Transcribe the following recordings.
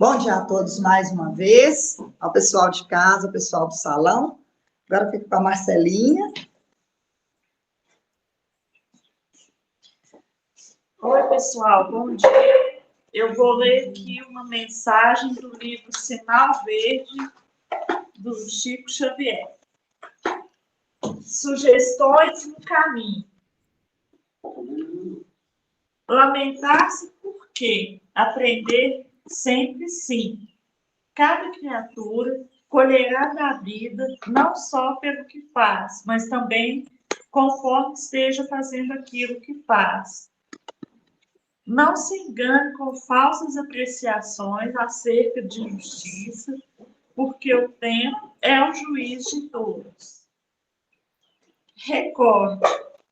Bom dia a todos mais uma vez, ao pessoal de casa, ao pessoal do salão. Agora fico com a Marcelinha. Oi, pessoal, bom dia. Eu vou ler aqui uma mensagem do livro Sinal Verde, do Chico Xavier. Sugestões no caminho. Lamentar-se por quê? Aprender sempre sim. Cada criatura colherá da vida não só pelo que faz, mas também conforme esteja fazendo aquilo que faz. Não se engane com falsas apreciações acerca de justiça, porque o tempo é o juiz de todos. Recorde,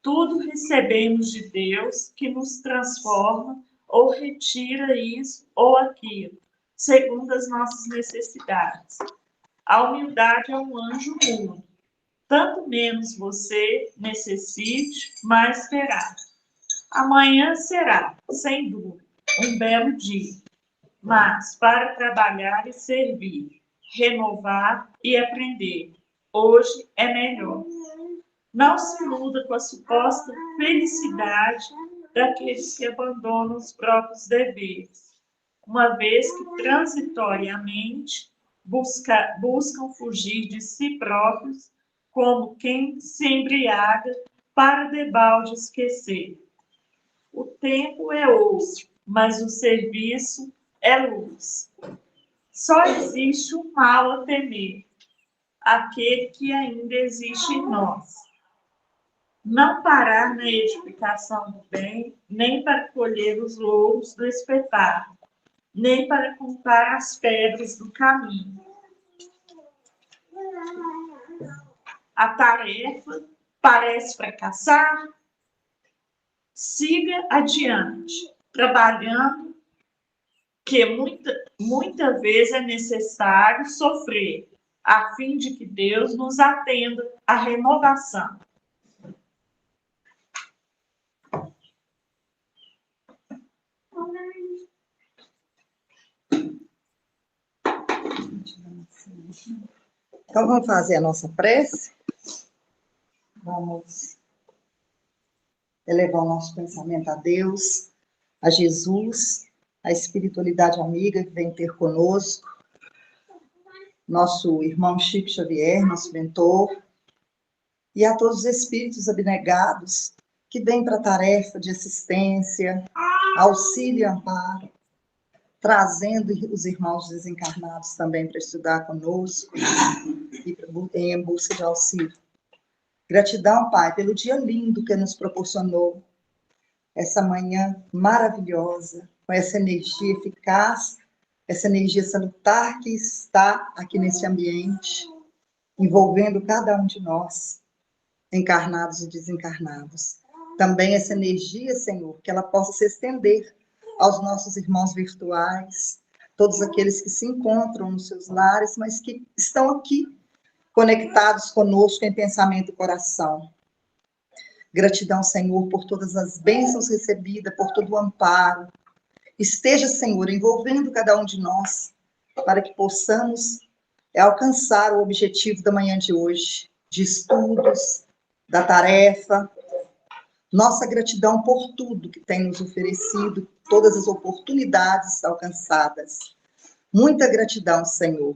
tudo recebemos de Deus que nos transforma ou retira isso ou aquilo, segundo as nossas necessidades. A humildade é um anjo mudo. Tanto menos você necessite, mais terá. Amanhã será, sem dúvida, um belo dia, mas para trabalhar e servir, renovar e aprender, hoje é melhor. Não se iluda com a suposta felicidade daqueles que abandonam os próprios deveres, uma vez que transitoriamente buscam fugir de si próprios, como quem se embriaga para debalde esquecer. O tempo é ouro, mas o serviço é luz. Só existe o mal a temer, aquele que ainda existe em nós. Não parar na edificação do bem, nem para colher os louros do espetáculo, nem para contar as pedras do caminho. A tarefa parece fracassar? Siga adiante, trabalhando, que muita vez é necessário sofrer, a fim de que Deus nos atenda à renovação. Então, vamos fazer a nossa prece. Vamos elevar o nosso pensamento a Deus, a Jesus, a espiritualidade amiga que vem ter conosco, nosso irmão Chico Xavier, nosso mentor, e a todos os espíritos abnegados que vêm para a tarefa de assistência, auxílio e amparo, trazendo os irmãos desencarnados também para estudar conosco e em busca de auxílio. Gratidão, Pai, pelo dia lindo que nos proporcionou, essa manhã maravilhosa, com essa energia eficaz, essa energia salutar que está aqui nesse ambiente, envolvendo cada um de nós, encarnados e desencarnados. Também essa energia, Senhor, que ela possa se estender aos nossos irmãos virtuais, todos aqueles que se encontram nos seus lares, mas que estão aqui, conectados conosco em pensamento e coração. Gratidão, Senhor, por todas as bênçãos recebidas, por todo o amparo. Esteja, Senhor, envolvendo cada um de nós, para que possamos alcançar o objetivo da manhã de hoje, de estudos, da tarefa. Nossa gratidão por tudo que tem nos oferecido, todas as oportunidades alcançadas. Muita gratidão, Senhor.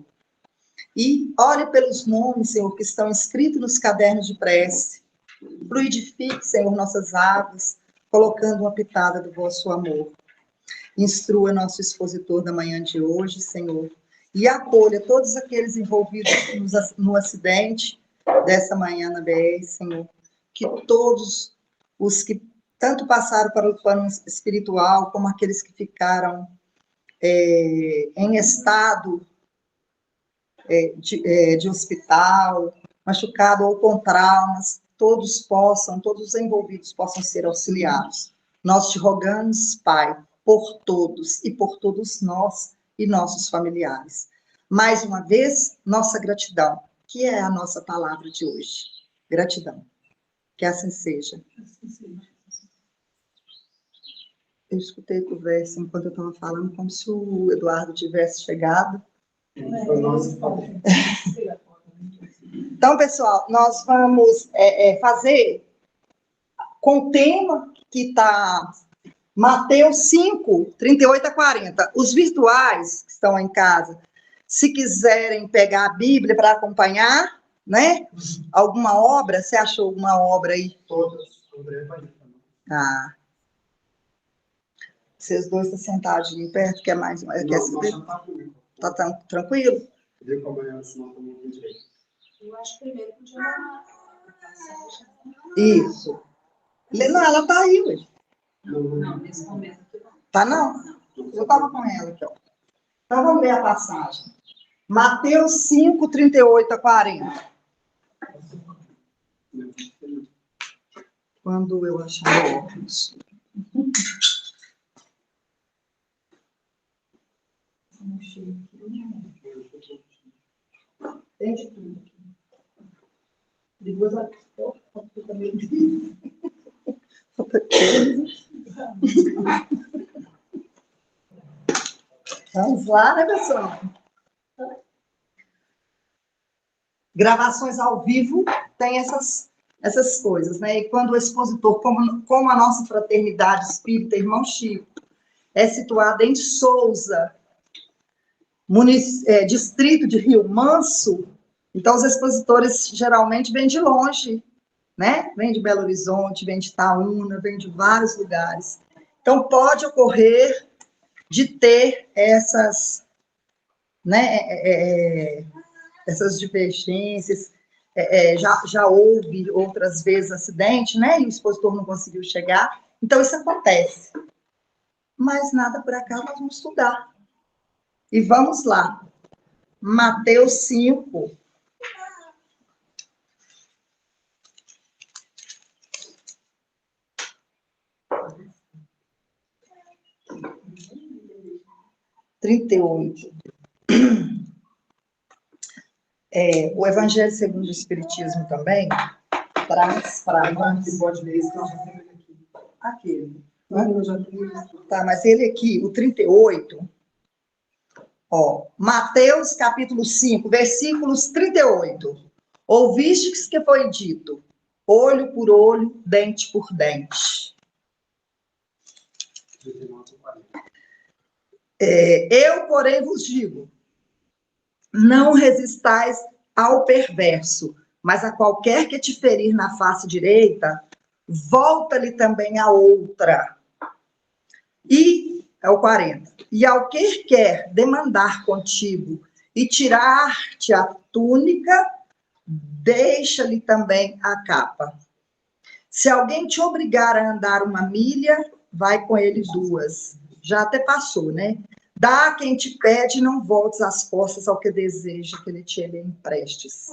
E olhe pelos nomes, Senhor, que estão escritos nos cadernos de prece. Fluidifique, Senhor, nossas águas, colocando uma pitada do vosso amor. Instrua nosso expositor da manhã de hoje, Senhor, e acolha todos aqueles envolvidos no acidente dessa manhã na BR, Senhor. Que todos os que tanto passaram para o plano espiritual, como aqueles que ficaram em estado de hospital, machucado ou com traumas, todos os envolvidos possam ser auxiliados. Nós te rogamos, Pai, por todos e por todos nós e nossos familiares. Mais uma vez, nossa gratidão, que é a nossa palavra de hoje. Gratidão. Que assim seja. Eu escutei a conversa enquanto eu estava falando, como se o Eduardo tivesse chegado. Então, pessoal, nós vamos fazer com o tema que está Mateus 5, 38 a 40. Os virtuais que estão em casa, se quiserem pegar a Bíblia para acompanhar, né? Alguma obra, você achou alguma obra aí? Todas. Ah. Vocês dois estão sentados ali perto, quer mais? Tá tranquilo? Eu acho que primeiro podia dar Isso. Não, ela tá aí, hoje. Não, nesse momento aqui não. Tá não? Eu tava com ela aqui, ó. Então vamos ler a passagem. Mateus 5, 38 a 40. Quando eu achar o óculos. Tem de tudo. Depois também. Vamos lá, né, pessoal? Gravações ao vivo tem essas coisas, né? E quando o expositor, como a nossa fraternidade espírita, irmão Chico, é situada em Souza, distrito de Rio Manso, então os expositores geralmente vêm de longe, né? Vêm de Belo Horizonte, vêm de Itaúna, vêm de vários lugares. Então pode ocorrer de ter essas, né, essas divergências. Já houve outras vezes acidente, né? E o expositor não conseguiu chegar. Então isso acontece. Mas nada por acaso, nós vamos estudar. E vamos lá. Mateus 5. O Evangelho segundo o Espiritismo também traz para nós. Pode ler isso, Aquele. Tá, mas ele aqui, o 38, ó, Mateus capítulo 5, versículos 38. Ouvistes que foi dito, olho por olho, dente por dente. Eu, porém, vos digo, não resistais ao perverso, mas a qualquer que te ferir na face direita, volta-lhe também a outra. E, é o 40, e ao que quer demandar contigo e tirar-te a túnica, deixa-lhe também a capa. Se alguém te obrigar a andar 1 milha, vai com ele 2. Já até passou, né? Dá a quem te pede, não voltes as costas ao que deseja que ele te emprestes.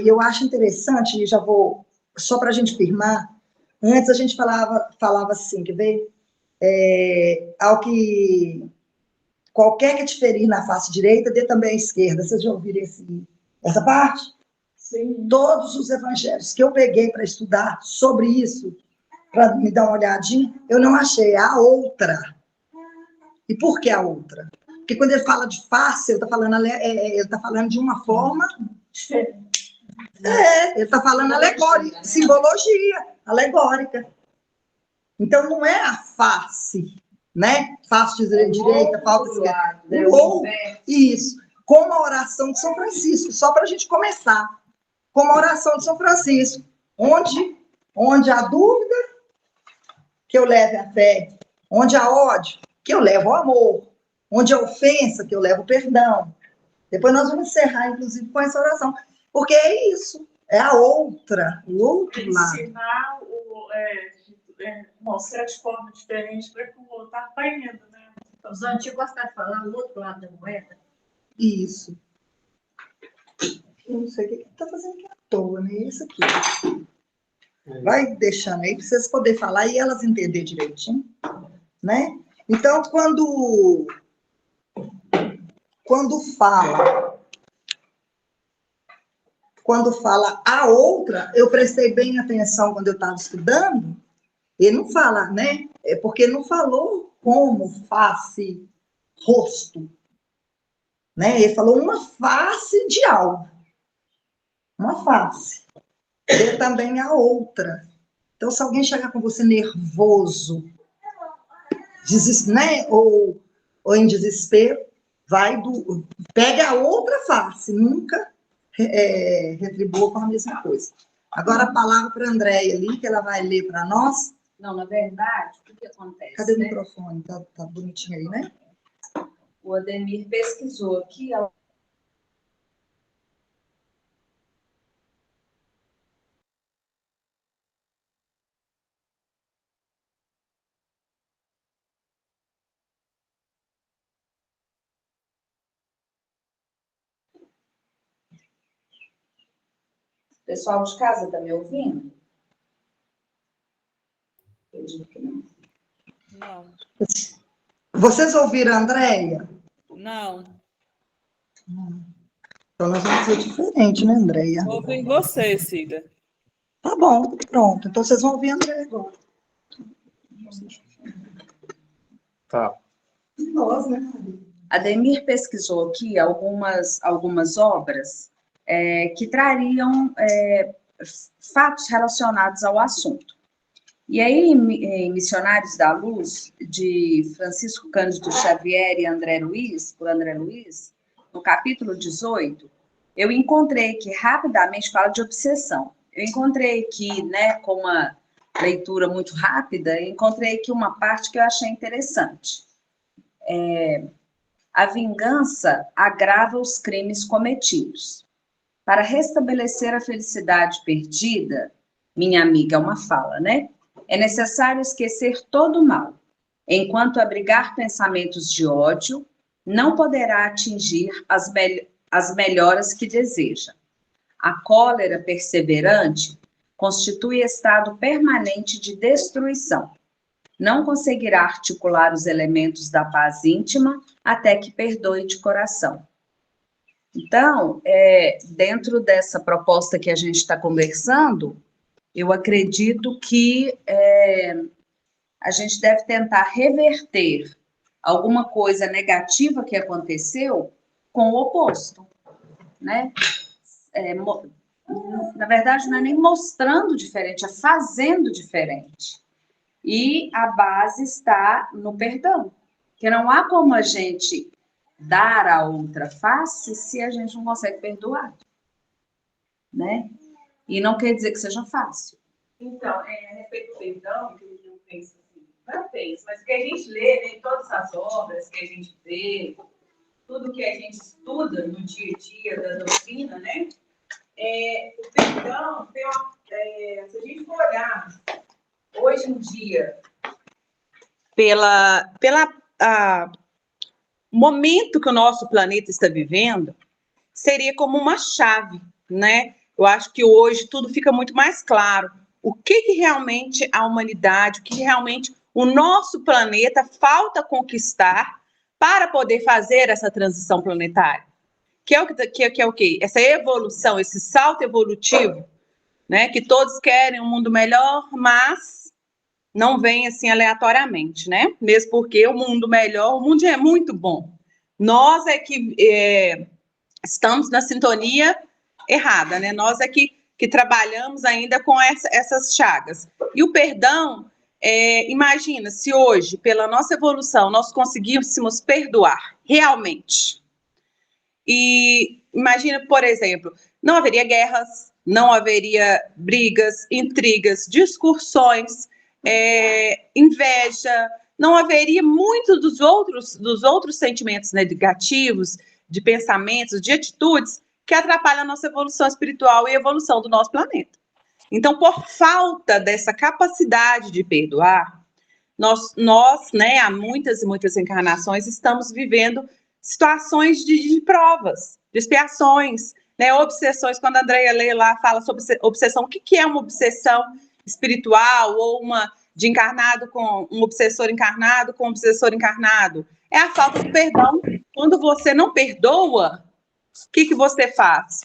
Eu acho interessante, e já vou, só para a gente firmar, antes a gente falava assim, quer ver? Ao que qualquer que te ferir na face direita, dê também à esquerda. Vocês já ouviram essa parte? Sim. Todos os evangelhos que eu peguei para estudar sobre isso, para me dar uma olhadinha, eu não achei a outra. E por que a outra? Porque quando ele fala de face, ele está falando de uma forma diferente. Ele está falando alegórica, simbologia, alegórica. Então, não é a face, né? Face direita, falta esquerda. Isso. Como a oração de São Francisco, só para a gente começar. Como a oração de São Francisco, onde há dúvida, que eu leve a fé. Onde há ódio, que eu levo o amor. Onde há ofensa, que eu levo o perdão. Depois nós vamos encerrar, inclusive, com essa oração. Porque é isso, é a outra, o outro lado. Ensinar, mostrar de forma diferente para que o outro está apanhando, né? Os antigos gostavam de falar o outro lado da moeda. Isso. Eu não sei o que está fazendo aqui à toa, né? Isso aqui. Vai deixando aí para vocês poderem falar e elas entenderem direitinho, né? Então, quando fala a outra, eu prestei bem atenção quando eu estava estudando, Ele não fala, né? É porque ele não falou como face, rosto, né? Ele falou uma face de algo, uma face. Ele também a outra. Então, se alguém chegar com você nervoso, né? Ou em desespero, pega a outra face, nunca retribua com a mesma coisa. Agora a palavra para a Andréia ali, que ela vai ler para nós. Não, na verdade, o que acontece? Cadê o microfone? Tá bonitinho aí, né? O Ademir pesquisou aqui. Pessoal de casa, tá me ouvindo? Eu digo que não. Não. Vocês ouviram a Andréia? Não. Então nós vamos fazer diferente, né, Andréia? Ouvi em você, Cida. Tá bom, pronto. Então vocês vão ouvir a Andréia agora. Tá. Nós, né, Maria? Ademir pesquisou aqui algumas obras que trariam fatos relacionados ao assunto. E aí, em Missionários da Luz, de Francisco Cândido Xavier e por André Luiz, no capítulo 18, eu encontrei que rapidamente fala de obsessão. Eu encontrei aqui, né, com uma leitura muito rápida, encontrei aqui uma parte que eu achei interessante. A vingança agrava os crimes cometidos. Para restabelecer a felicidade perdida, minha amiga, é uma fala, né? É necessário esquecer todo o mal. Enquanto abrigar pensamentos de ódio, não poderá atingir as melhoras que deseja. A cólera perseverante constitui estado permanente de destruição. Não conseguirá articular os elementos da paz íntima até que perdoe de coração. Então, dentro dessa proposta que a gente está conversando, eu acredito que a gente deve tentar reverter alguma coisa negativa que aconteceu com o oposto, né? Na verdade, não é nem mostrando diferente, é fazendo diferente. E a base está no perdão, porque não há como a gente dar a outra face se a gente não consegue perdoar, né? E não quer dizer que seja fácil. Então, a respeito do perdão, que eu penso assim, não penso, mas que a gente lê, né, todas as obras que a gente vê, tudo que a gente estuda no dia a dia da doutrina, né? O perdão, se a gente for olhar hoje em dia, pela momento que o nosso planeta está vivendo, seria como uma chave, né? Eu acho que hoje tudo fica muito mais claro. O que realmente a humanidade, o que realmente o nosso planeta falta conquistar para poder fazer essa transição planetária. Que é o quê? Essa evolução, esse salto evolutivo, né? Que todos querem um mundo melhor, mas não vem assim aleatoriamente, né? Mesmo porque o mundo melhor, o mundo é muito bom. Nós é que estamos na sintonia errada, né? Nós é que trabalhamos ainda com essas chagas. E o perdão, imagina se hoje, pela nossa evolução, nós conseguíssemos perdoar realmente. E imagina, por exemplo, não haveria guerras, não haveria brigas, intrigas, discussões, inveja, não haveria muitos dos outros sentimentos negativos, de pensamentos, de atitudes que atrapalham a nossa evolução espiritual e a evolução do nosso planeta. Então, por falta dessa capacidade de perdoar, nós, né, há muitas e muitas encarnações, estamos vivendo situações de provas, de expiações, né, obsessões. Quando a Andréia lê lá, fala sobre obsessão, o que é uma obsessão espiritual ou uma de encarnado com um obsessor encarnado com um obsessor encarnado? É a falta de perdão. Quando você não perdoa, o que você faz?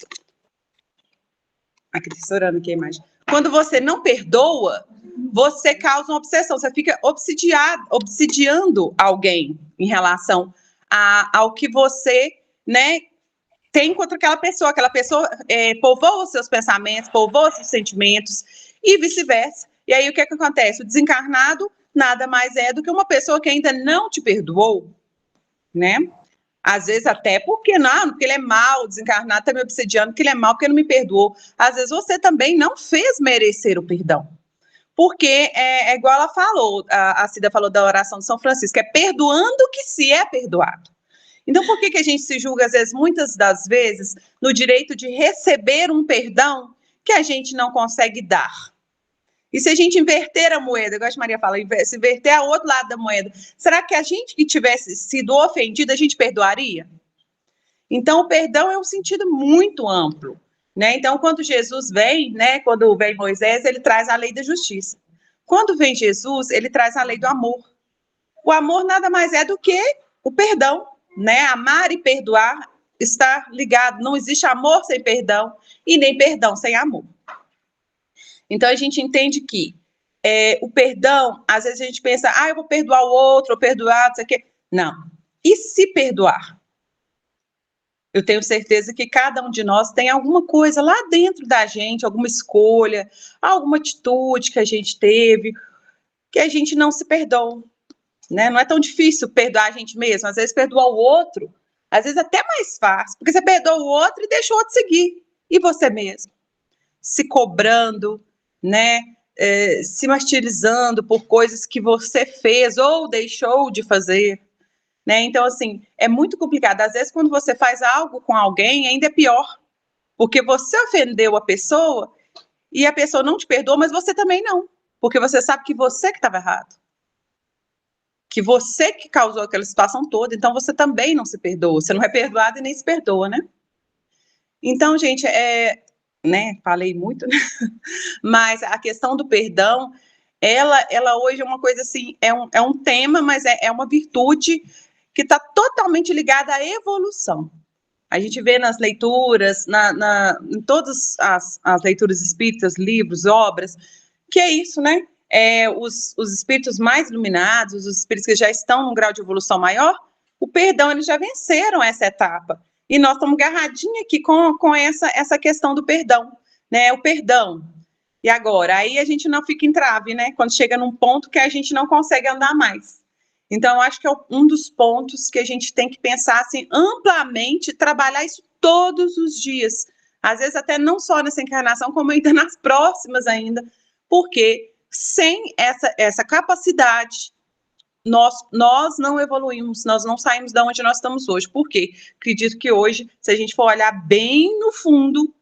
Aqui, estou orando aqui a imagem. Quando você não perdoa, você causa uma obsessão, você fica obsidiando alguém em relação ao que você, né, tem contra aquela pessoa povoa os seus pensamentos, povoa os seus sentimentos e vice-versa. E aí o que acontece? O desencarnado nada mais é do que uma pessoa que ainda não te perdoou, né? Às vezes até porque ele é mau, o desencarnado está me obsediando, porque ele é mau, porque não me perdoou. Às vezes você também não fez merecer o perdão. Porque é igual ela falou, a Cida falou da oração de São Francisco, é perdoando que se é perdoado. Então, por que a gente se julga, às vezes, muitas das vezes, no direito de receber um perdão que a gente não consegue dar? E se a gente inverter a moeda, igual a Maria fala, se inverter ao outro lado da moeda, será que a gente que tivesse sido ofendido, a gente perdoaria? Então, o perdão é um sentido muito amplo, né? Então, quando Jesus vem, né, quando vem Moisés, ele traz a lei da justiça. Quando vem Jesus, ele traz a lei do amor. O amor nada mais é do que o perdão, né? Amar e perdoar está ligado. Não existe amor sem perdão e nem perdão sem amor. Então, a gente entende que o perdão, às vezes a gente pensa, eu vou perdoar o outro, ou perdoar, não sei o quê. Não. E se perdoar? Eu tenho certeza que cada um de nós tem alguma coisa lá dentro da gente, alguma escolha, alguma atitude que a gente teve, que a gente não se perdoa, né? Não é tão difícil perdoar a gente mesmo. Às vezes perdoar o outro, às vezes até mais fácil, porque você perdoa o outro e deixa o outro seguir. E você mesmo? Se cobrando, né? Se martirizando por coisas que você fez ou deixou de fazer, né? Então, assim, é muito complicado. Às vezes, quando você faz algo com alguém, ainda é pior, porque você ofendeu a pessoa e a pessoa não te perdoa, mas você também não, porque você sabe que você que estava errado, que você que causou aquela situação toda, então você também não se perdoa, você não é perdoado e nem se perdoa, né? Então, gente, né, falei muito, né? Mas a questão do perdão, ela hoje é uma coisa assim, é um tema, mas é uma virtude que está totalmente ligada à evolução. A gente vê nas leituras, em todas as leituras espíritas, livros, obras, que é isso, né? Os espíritos mais iluminados, os espíritos que já estão num grau de evolução maior, o perdão, eles já venceram essa etapa. E nós estamos agarradinhos aqui com essa questão do perdão, né? O perdão. E agora? Aí a gente não fica em trave, né? Quando chega num ponto que a gente não consegue andar mais. Então, eu acho que é um dos pontos que a gente tem que pensar assim, amplamente, trabalhar isso todos os dias. Às vezes até não só nessa encarnação, como ainda nas próximas ainda. Porque sem essa capacidade, nós não evoluímos, nós não saímos de onde nós estamos hoje. Por quê? Acredito que hoje, se a gente for olhar bem no fundo,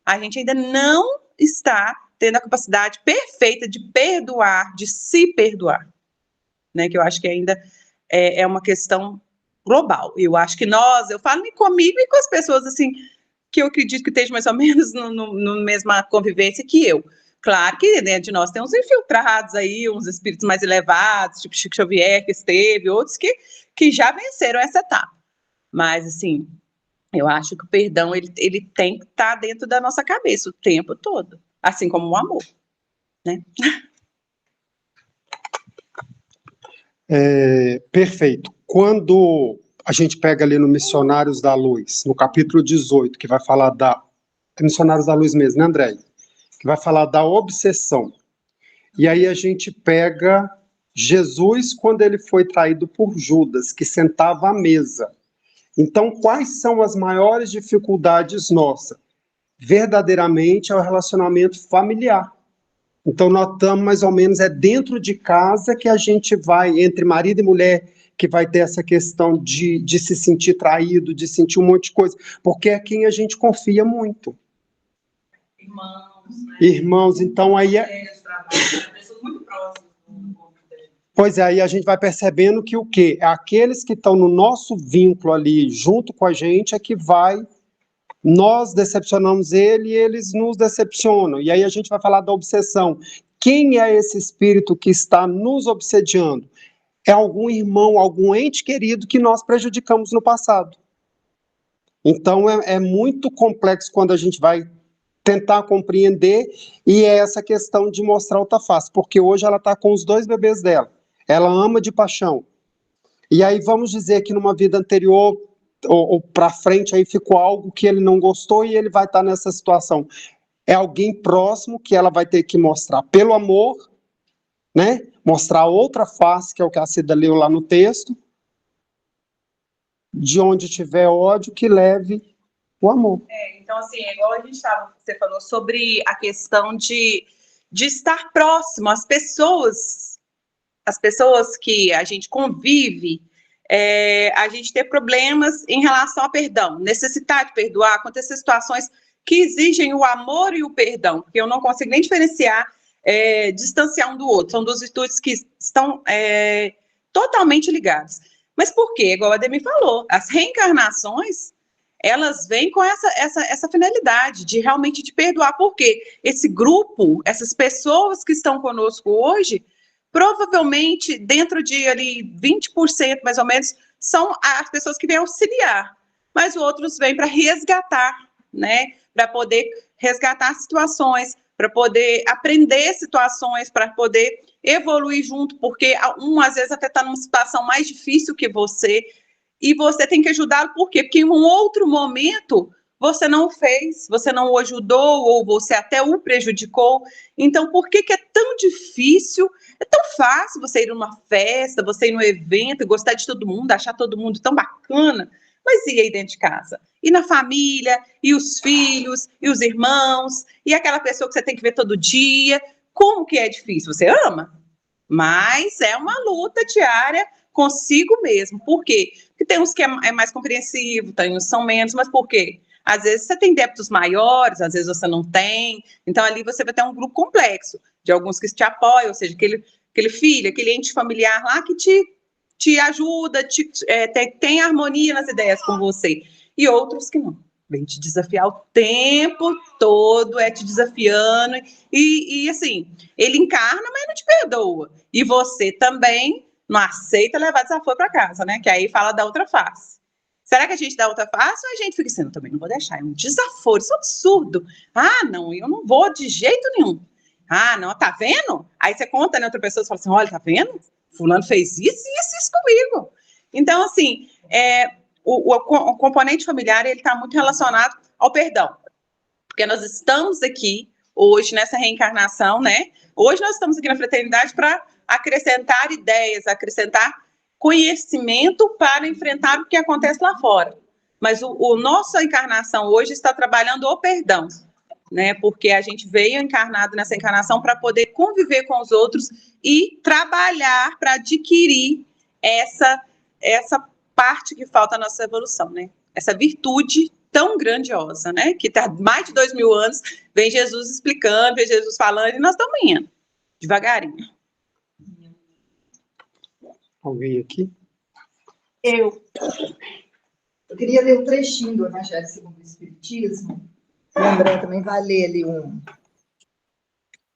a gente ainda não está tendo a capacidade perfeita de perdoar, de se perdoar. Né, que eu acho que ainda é uma questão global. Eu acho que eu falo comigo e com as pessoas assim, que eu acredito que estejam mais ou menos no mesma convivência que eu. Claro que dentro de nós tem uns infiltrados aí, uns espíritos mais elevados, tipo Chico Xavier, que esteve, outros que já venceram essa etapa. Mas, assim, eu acho que o perdão, ele tem que estar dentro da nossa cabeça o tempo todo, assim como o amor, né? Perfeito. Quando a gente pega ali no Missionários da Luz, no capítulo 18, que vai falar Missionários da Luz mesmo, né, André? Que vai falar da obsessão. E aí a gente pega Jesus quando ele foi traído por Judas, que sentava à mesa. Então, quais são as maiores dificuldades nossas? Verdadeiramente é o relacionamento familiar. Então, nós estamos mais ou menos, dentro de casa que a gente vai, entre marido e mulher, que vai ter essa questão de se sentir traído, de sentir um monte de coisa, porque é quem a gente confia muito. Irmãos, né? Irmãos, então aí pessoas muito próximas. Pois é, aí a gente vai percebendo que o quê? Aqueles que estão no nosso vínculo ali, junto com a gente, é que nós decepcionamos ele e eles nos decepcionam. E aí a gente vai falar da obsessão. Quem é esse espírito que está nos obsediando? É algum irmão, algum ente querido que nós prejudicamos no passado. Então é muito complexo quando a gente vai tentar compreender, e é essa questão de mostrar outra face, porque hoje ela está com os 2 bebês dela, ela ama de paixão, e aí vamos dizer que numa vida anterior, ou para frente, aí ficou algo que ele não gostou, e ele vai estar nessa situação. É alguém próximo que ela vai ter que mostrar pelo amor, né? Mostrar outra face, que é o que a Cida leu lá no texto, de onde tiver ódio, que leve o amor. Então, assim, é igual você falou sobre a questão de estar próximo às pessoas que a gente convive, a gente ter problemas em relação ao perdão, necessitar de perdoar, acontecer situações que exigem o amor e o perdão, porque eu não consigo nem diferenciar, distanciar um do outro, são duas virtudes que estão totalmente ligadas. Mas por quê? Igual a Ademir falou, as reencarnações, elas vêm com essa finalidade de realmente de perdoar, porque esse grupo, essas pessoas que estão conosco hoje, provavelmente dentro de ali 20% mais ou menos, são as pessoas que vêm auxiliar, mas outros vêm para resgatar, né? Para poder resgatar situações, para poder aprender situações, para poder evoluir junto, porque um às vezes até está numa situação mais difícil que você, e você tem que ajudá-lo, por quê? Porque em um outro momento você não fez, você não o ajudou, ou você até o prejudicou. Então, por que é tão difícil? É tão fácil você ir numa festa, você ir num evento, gostar de todo mundo, achar todo mundo tão bacana, mas e aí dentro de casa? E na família, e os filhos, e os irmãos, e aquela pessoa que você tem que ver todo dia. Como que é difícil? Você ama? Mas é uma luta diária consigo mesmo. Por quê? Porque tem uns que é mais compreensivo, tem uns que são menos, mas por quê? Às vezes você tem débitos maiores, às vezes você não tem. Então, ali você vai ter um grupo complexo de alguns que te apoiam, ou seja, aquele filho, aquele ente familiar lá que te ajuda, tem harmonia nas ideias com você. E outros que não. Vem te desafiar o tempo todo, te desafiando. E assim, ele encarna, mas não te perdoa. E você também não aceita levar desaforo para casa, né? Que aí fala da outra face. Será que a gente dá outra face ou a gente fica assim, eu também não vou deixar, é um desaforo, isso é um absurdo. Ah, não, eu não vou de jeito nenhum. Ah, não, tá vendo? Aí você conta, né, outra pessoa, você fala assim, olha, tá vendo? Fulano fez isso comigo. Então, assim, o componente familiar, ele está muito relacionado ao perdão. Porque nós estamos aqui, hoje, nessa reencarnação, né? Hoje nós estamos aqui na fraternidade para acrescentar ideias, acrescentar conhecimento para enfrentar o que acontece lá fora. Mas nossa encarnação hoje está trabalhando o perdão, né? Porque a gente veio encarnado nessa encarnação para poder conviver com os outros e trabalhar para adquirir essa parte que falta na nossa evolução, né? Essa virtude tão grandiosa, né? Que está há mais de 2000 anos, vem Jesus explicando, vem Jesus falando, e nós estamos indo, devagarinho. Alguém aqui? Eu queria ler um trechinho do Evangelho segundo o Espiritismo. O André também vai ler ali um.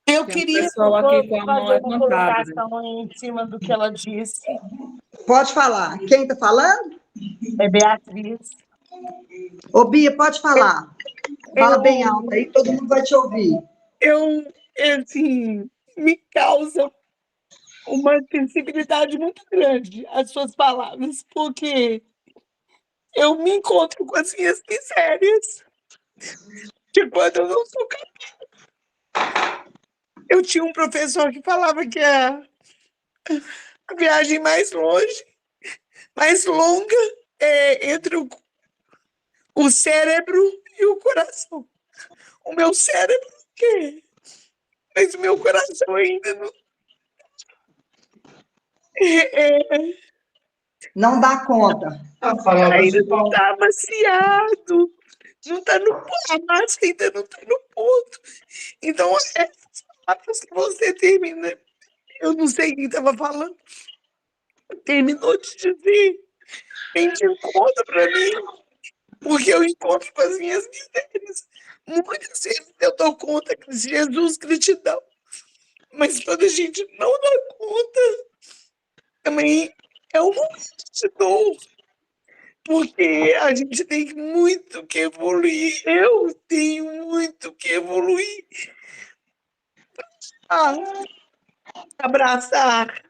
Eu Tem um queria pessoal aqui com a mão fazer uma levantada. colocação em cima do que ela disse. Pode falar. Quem está falando? É Beatriz. Ô, Bia, pode falar. Fala bem alto aí, todo mundo vai te ouvir. Assim, me causa uma sensibilidade muito grande as suas palavras, porque eu me encontro com as minhas misérias de quando eu não sou capaz. Eu tinha um professor que falava que a viagem mais longa é entre o cérebro e o coração. O meu cérebro quer, mas o meu coração ainda não. Não dá conta. Ainda não está amaciado, não está a massa ainda não está no ponto. Então, essas palavras que você termina, eu não sei quem estava falando, terminou de dizer, vem de encontro para mim, porque eu encontro com as minhas misérias. Muitas vezes eu dou conta de Jesus, gratidão, mas quando a gente não dá conta, também é um momento de dor, porque a gente tem muito que evoluir. Eu tenho muito que evoluir. Ah, abraçar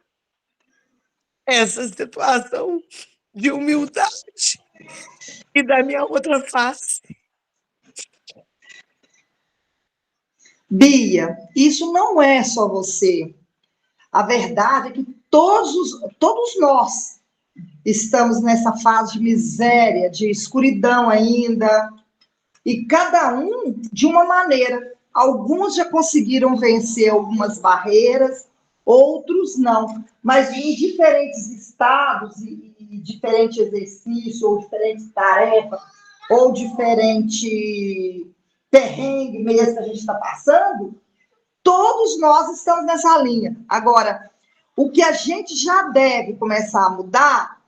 essa situação de humildade e da minha outra face. Bia, isso não é só você. A verdade é que todos nós estamos nessa fase de miséria, de escuridão ainda, e cada um de uma maneira. Alguns já conseguiram vencer algumas barreiras, outros não, mas em diferentes estados e diferente exercício, ou diferentes tarefas, ou diferente perrengue mesmo que a gente está passando, todos nós estamos nessa linha. Agora, o que a gente já deve começar a mudar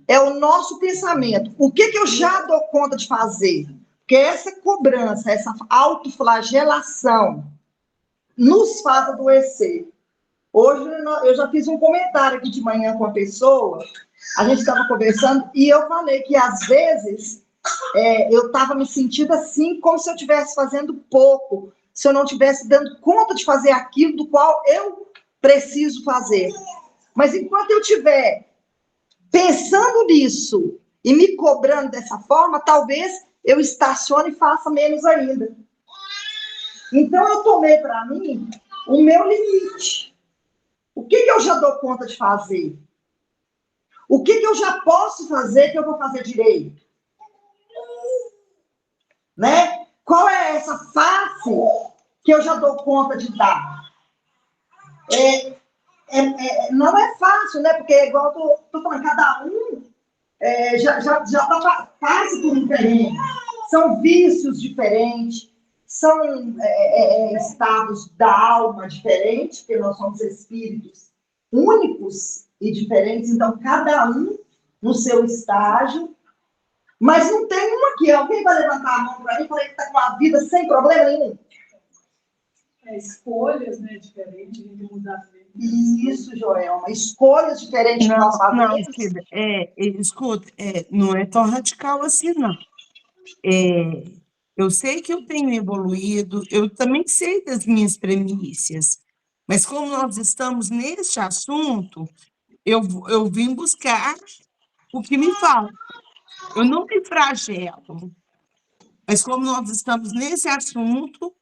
é o nosso pensamento. O que eu já dou conta de fazer? Porque essa cobrança, essa autoflagelação nos faz adoecer. Hoje eu já fiz um comentário aqui de manhã com uma pessoa, a gente estava conversando, e eu falei que às vezes eu estava me sentindo assim, como se eu estivesse fazendo pouco, se eu não estivesse dando conta de fazer aquilo do qual eu preciso fazer. Mas enquanto eu estiver pensando nisso e me cobrando dessa forma, talvez eu estacione e faça menos ainda. Então, eu tomei para mim o meu limite. O que eu já dou conta de fazer? O que eu já posso fazer que eu vou fazer direito? Né? Qual é essa face que eu já dou conta de dar? Não é fácil, né? Porque, igual eu estou falando, cada um já passa por um diferente. São vícios diferentes, são estados da alma diferentes, porque nós somos espíritos únicos e diferentes, então cada um no seu estágio. Mas não tem um aqui. Alguém vai levantar a mão para mim e falar que está com a vida sem problema nenhum? Escolhas, né, diferentes, a gente mudar também. Isso, Joelma, escolhas diferentes que nós fazemos. Não, escuta, não é tão radical assim, não. Eu sei que eu tenho evoluído, eu também sei das minhas premissas, mas como nós estamos neste assunto, eu vim buscar o que me falta. Eu não me flagelo, mas como nós estamos nesse assunto,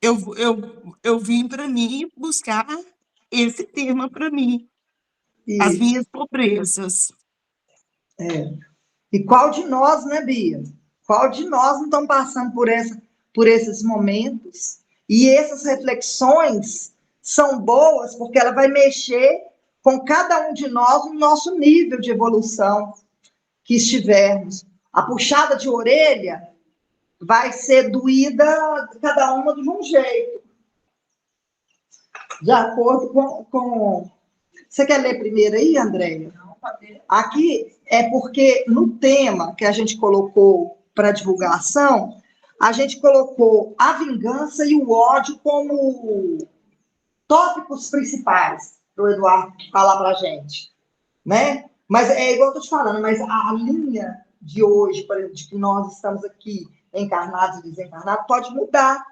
eu vim para mim buscar esse tema para mim, as Isso. minhas pobrezas. E qual de nós, né, Bia? Qual de nós não estamos passando por esses momentos? E essas reflexões são boas porque ela vai mexer com cada um de nós no nosso nível de evolução que estivermos. A puxada de orelha vai ser doída cada uma de um jeito. De acordo com... Você quer ler primeiro aí, Andréia? Aqui é porque no tema que a gente colocou para divulgação, a gente colocou a vingança e o ódio como tópicos principais para o Eduardo falar para a gente, né? Mas é igual eu estou te falando, mas a linha de hoje, por exemplo, de que nós estamos aqui encarnados e desencarnados, pode mudar,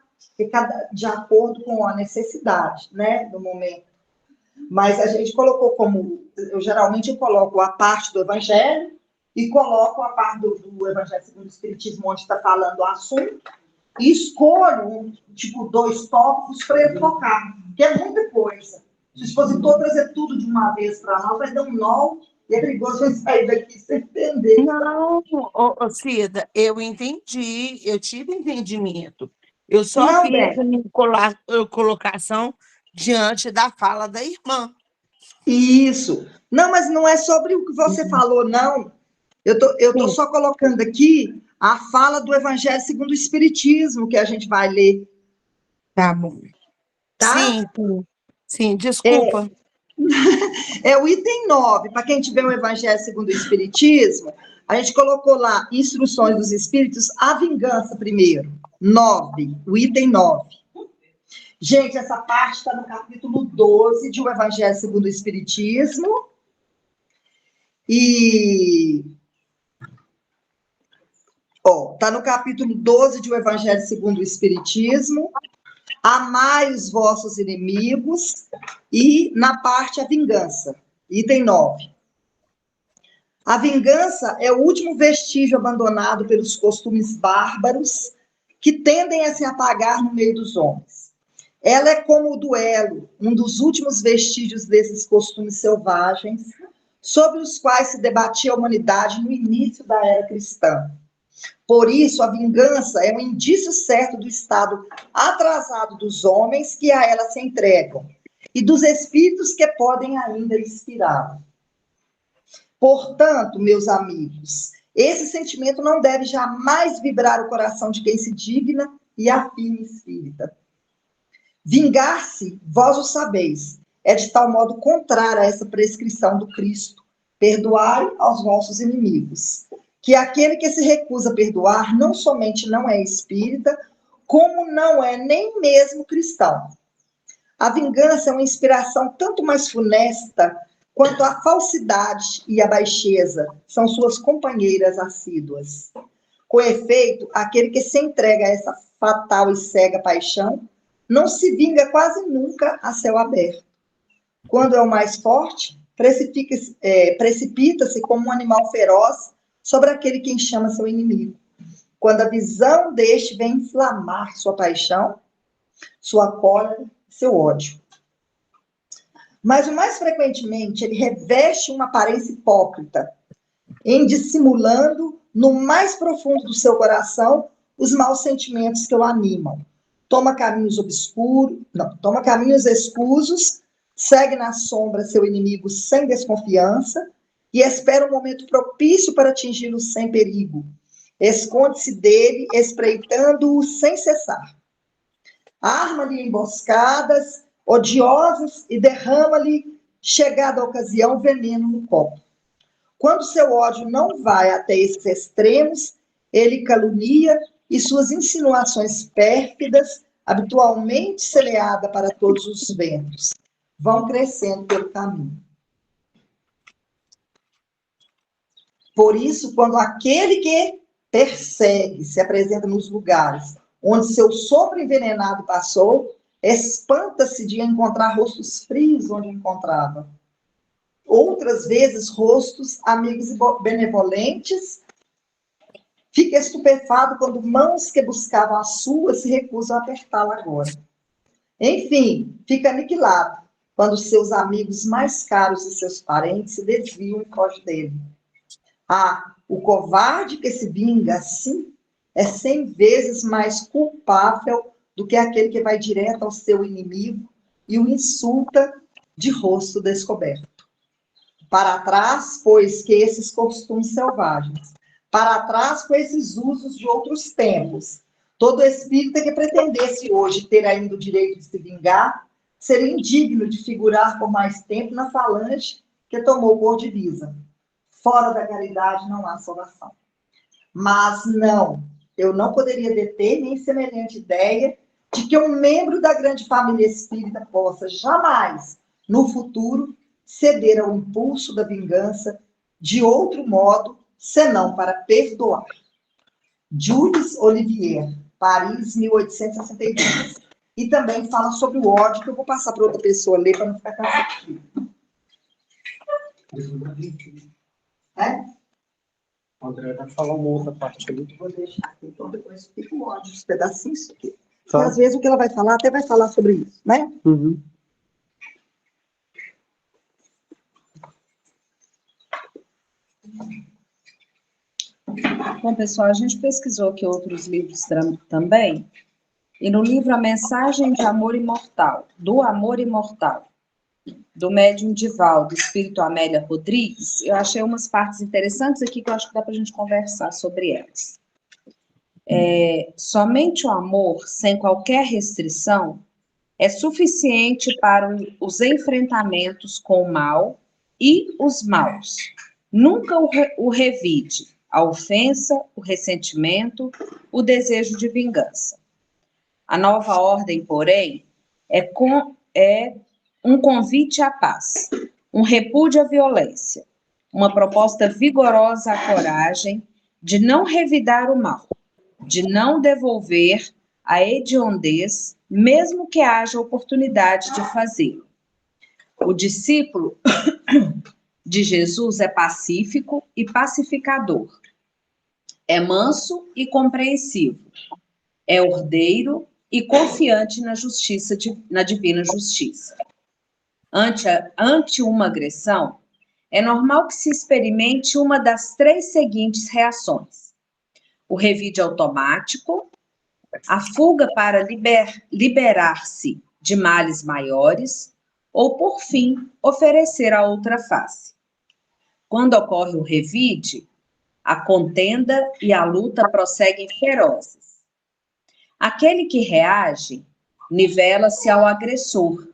de acordo com a necessidade, né, do momento. Mas a gente colocou como... Eu coloco a parte do Evangelho e coloco a parte do Evangelho segundo o Espiritismo, onde está falando o assunto, e escolho, tipo, 2 tópicos para eu tocar, que é muita coisa. Se o expositor trazer tudo de uma vez para nós, vai dar um nó, e é perigoso a gente sair daqui sem entender. Não, Cida, eu entendi, eu tive entendimento. Eu só Não, fiz a minha colocação diante da fala da irmã. Isso. Não, mas não é sobre o que você falou, não. Eu tô só colocando aqui a fala do Evangelho segundo o Espiritismo, que a gente vai ler. Tá bom. Tá? Sim, desculpa. É o item 9, para quem tiver o Evangelho segundo o Espiritismo, a gente colocou lá Instruções dos Espíritos, a vingança primeiro. 9, o item 9. Gente, essa parte está no capítulo 12 de O Evangelho segundo o Espiritismo. E Ó, tá no capítulo 12 de O Evangelho segundo o Espiritismo. Amai os vossos inimigos. E na parte a vingança. Item 9. A vingança é o último vestígio abandonado pelos costumes bárbaros que tendem a se apagar no meio dos homens. Ela é como o duelo, um dos últimos vestígios desses costumes selvagens, sobre os quais se debatia a humanidade no início da era cristã. Por isso, a vingança é um indício certo do estado atrasado dos homens que a ela se entregam e dos espíritos que podem ainda inspirá-la. Portanto, meus amigos, esse sentimento não deve jamais vibrar o coração de quem se digna e afirma espírita. Vingar-se, vós o sabeis, é de tal modo contrário a essa prescrição do Cristo. Perdoai aos vossos inimigos. Que aquele que se recusa a perdoar não somente não é espírita, como não é nem mesmo cristão. A vingança é uma inspiração tanto mais funesta quanto a falsidade e a baixeza são suas companheiras assíduas. Com efeito, aquele que se entrega a essa fatal e cega paixão não se vinga quase nunca a céu aberto. Quando é o mais forte, precipita-se como um animal feroz sobre aquele quem chama seu inimigo. Quando a visão deste vem inflamar sua paixão, sua cólera, seu ódio. Mas, o mais frequentemente, ele reveste uma aparência hipócrita, em dissimulando no mais profundo do seu coração os maus sentimentos que o animam. Toma caminhos escusos, segue na sombra seu inimigo sem desconfiança e espera um momento propício para atingi-lo sem perigo. Esconde-se dele, espreitando-o sem cessar. Arma-lhe emboscadas odiosas e derrama-lhe, chegada a ocasião, veneno no copo. Quando seu ódio não vai até esses extremos, ele calunia e suas insinuações pérfidas, habitualmente semeadas para todos os ventos, vão crescendo pelo caminho. Por isso, quando aquele que persegue se apresenta nos lugares onde seu sopro envenenado passou, espanta-se de encontrar rostos frios onde encontrava. Outras vezes, rostos amigos e benevolentes. Fica estupefado quando mãos que buscavam a sua se recusam a apertá-la agora. Enfim, fica aniquilado quando seus amigos mais caros e seus parentes se desviam e fogem dele. Ah, o covarde que se vinga assim é 100 vezes mais culpável do que aquele que vai direto ao seu inimigo e o insulta de rosto descoberto. Para trás, pois, que esses costumes selvagens, para trás com esses usos de outros tempos. Todo espírita que pretendesse hoje ter ainda o direito de se vingar, seria indigno de figurar por mais tempo na falange que tomou por divisa. Fora da caridade não há salvação. Mas não, eu não poderia deter nem semelhante ideia de que um membro da grande família espírita possa jamais, no futuro, ceder ao impulso da vingança de outro modo, senão para perdoar. Jules Olivier, Paris, 1862. E também fala sobre o ódio, que eu vou passar para outra pessoa ler, para não ficar cansativo. O André vai falar uma outra parte ali. Vou deixar aqui, então depois fica o ódio, os pedacinhos aqui. Tá. E às vezes o que ela vai falar, até vai falar sobre isso, né? Uhum. Bom, pessoal, a gente pesquisou aqui outros livros também, e no livro A Mensagem de Amor Imortal, do Amor Imortal, do médium Divaldo, do Espírito Amélia Rodrigues, eu achei umas partes interessantes aqui que eu acho que dá para a gente conversar sobre elas. Somente o amor, sem qualquer restrição, é suficiente para os enfrentamentos com o mal e os maus. Nunca o revide a ofensa, o ressentimento, o desejo de vingança. A nova ordem, porém, é um convite à paz, um repúdio à violência, uma proposta vigorosa à coragem, de não revidar o mal, de não devolver a hediondez, mesmo que haja oportunidade de fazê-lo. O discípulo de Jesus é pacífico e pacificador, é manso e compreensivo, é ordeiro e confiante na justiça, na divina justiça. Ante uma agressão, é normal que se experimente uma das 3 seguintes reações: o revide automático, a fuga para liberar-se de males maiores, ou, por fim, oferecer a outra face. Quando ocorre o revide, a contenda e a luta prosseguem ferozes. Aquele que reage nivela-se ao agressor,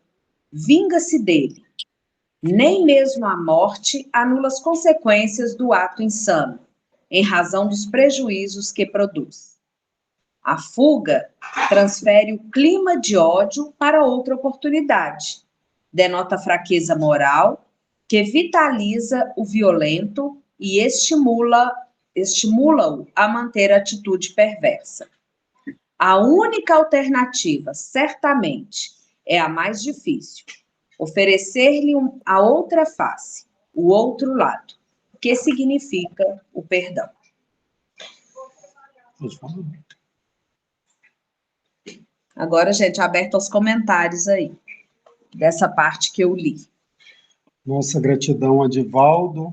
vinga-se dele. Nem mesmo a morte anula as consequências do ato insano, em razão dos prejuízos que produz. A fuga transfere o clima de ódio para outra oportunidade, denota fraqueza moral, que vitaliza o violento e estimula-o a manter a atitude perversa. A única alternativa, certamente, é a mais difícil: oferecer-lhe a outra face, o outro lado, que significa o perdão. Agora, gente, aberto aos comentários aí, dessa parte que eu li. Nossa gratidão a Divaldo,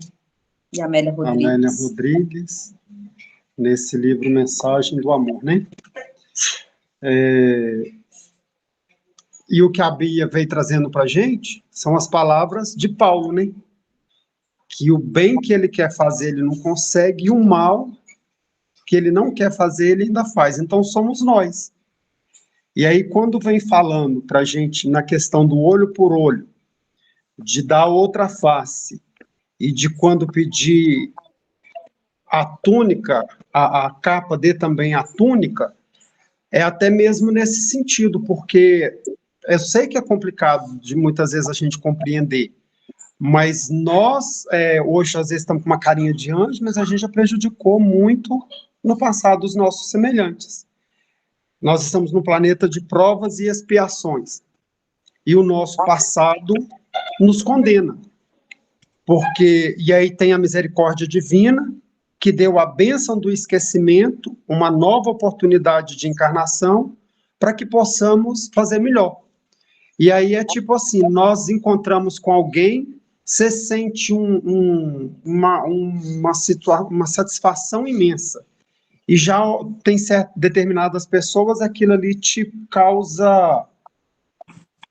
E Amélia Rodrigues. Nesse livro Mensagem do Amor, né? E o que a Bia veio trazendo para a gente são as palavras de Paulo, né? Que o bem que ele quer fazer, ele não consegue, e o mal que ele não quer fazer, ele ainda faz. Então, somos nós. E aí, quando vem falando para a gente na questão do olho por olho, de dar outra face, e de quando pedir a túnica, a capa dê também a túnica, é até mesmo nesse sentido, porque eu sei que é complicado de muitas vezes a gente compreender, mas nós, hoje, às vezes, estamos com uma carinha de anjo, mas a gente já prejudicou muito no passado os nossos semelhantes. Nós estamos num planeta de provas e expiações, e o nosso passado nos condena, e aí tem a misericórdia divina, que deu a bênção do esquecimento, uma nova oportunidade de encarnação, para que possamos fazer melhor. E aí é tipo assim, nós encontramos com alguém, você sente uma satisfação imensa. E já tem determinadas pessoas, aquilo ali te causa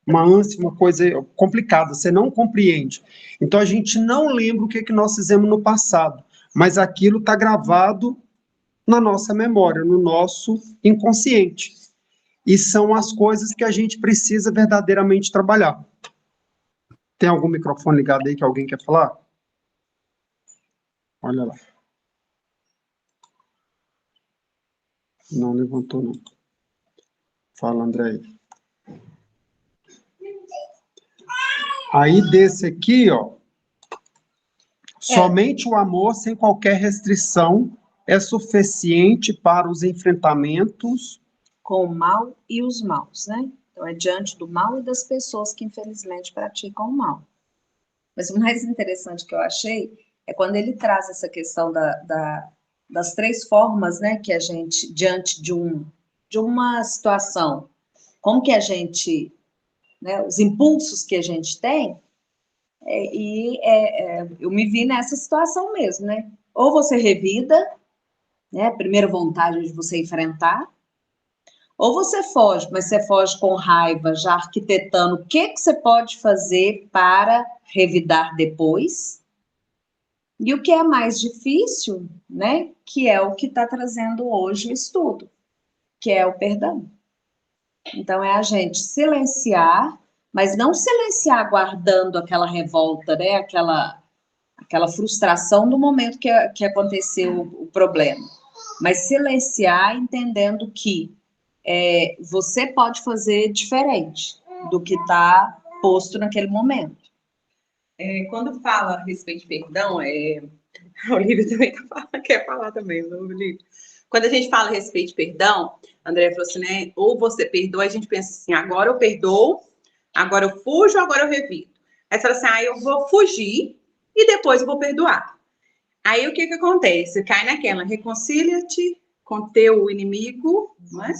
uma ânsia, uma coisa complicada, você não compreende. Então a gente não lembra o que nós fizemos no passado, mas aquilo está gravado na nossa memória, no nosso inconsciente. E são as coisas que a gente precisa verdadeiramente trabalhar. Tem algum microfone ligado aí que alguém quer falar? Olha lá. Não levantou, não. Fala, André. Aí desse aqui, ó, somente o amor sem qualquer restrição é suficiente para os enfrentamentos com o mal e os maus, né? Então, é diante do mal e das pessoas que, infelizmente, praticam o mal. Mas o mais interessante que eu achei é quando ele traz essa questão das 3 formas, né, que a gente, diante de uma situação, como que a gente, né, os impulsos que a gente tem, eu me vi nessa situação mesmo, né? Ou você revida, né, a primeira vontade de você enfrentar, ou você foge, mas você foge com raiva, já arquitetando o que você pode fazer para revidar depois. E o que é mais difícil, né, que é o que está trazendo hoje o estudo, que é o perdão. Então, é a gente silenciar, mas não silenciar guardando aquela revolta, né, aquela frustração do momento que aconteceu o problema, mas silenciar entendendo que você pode fazer diferente do que está posto naquele momento. Quando fala a respeito de perdão, A Olivia também quer falar também, não, Olivia? Quando a gente fala a respeito de perdão, a Andrea falou assim, né? Ou você perdoa, a gente pensa assim, agora eu perdoo, agora eu fujo, agora eu revido. Aí você fala assim, eu vou fugir e depois eu vou perdoar. Aí o que acontece? Cai naquela, reconcilia-te com teu inimigo, não é?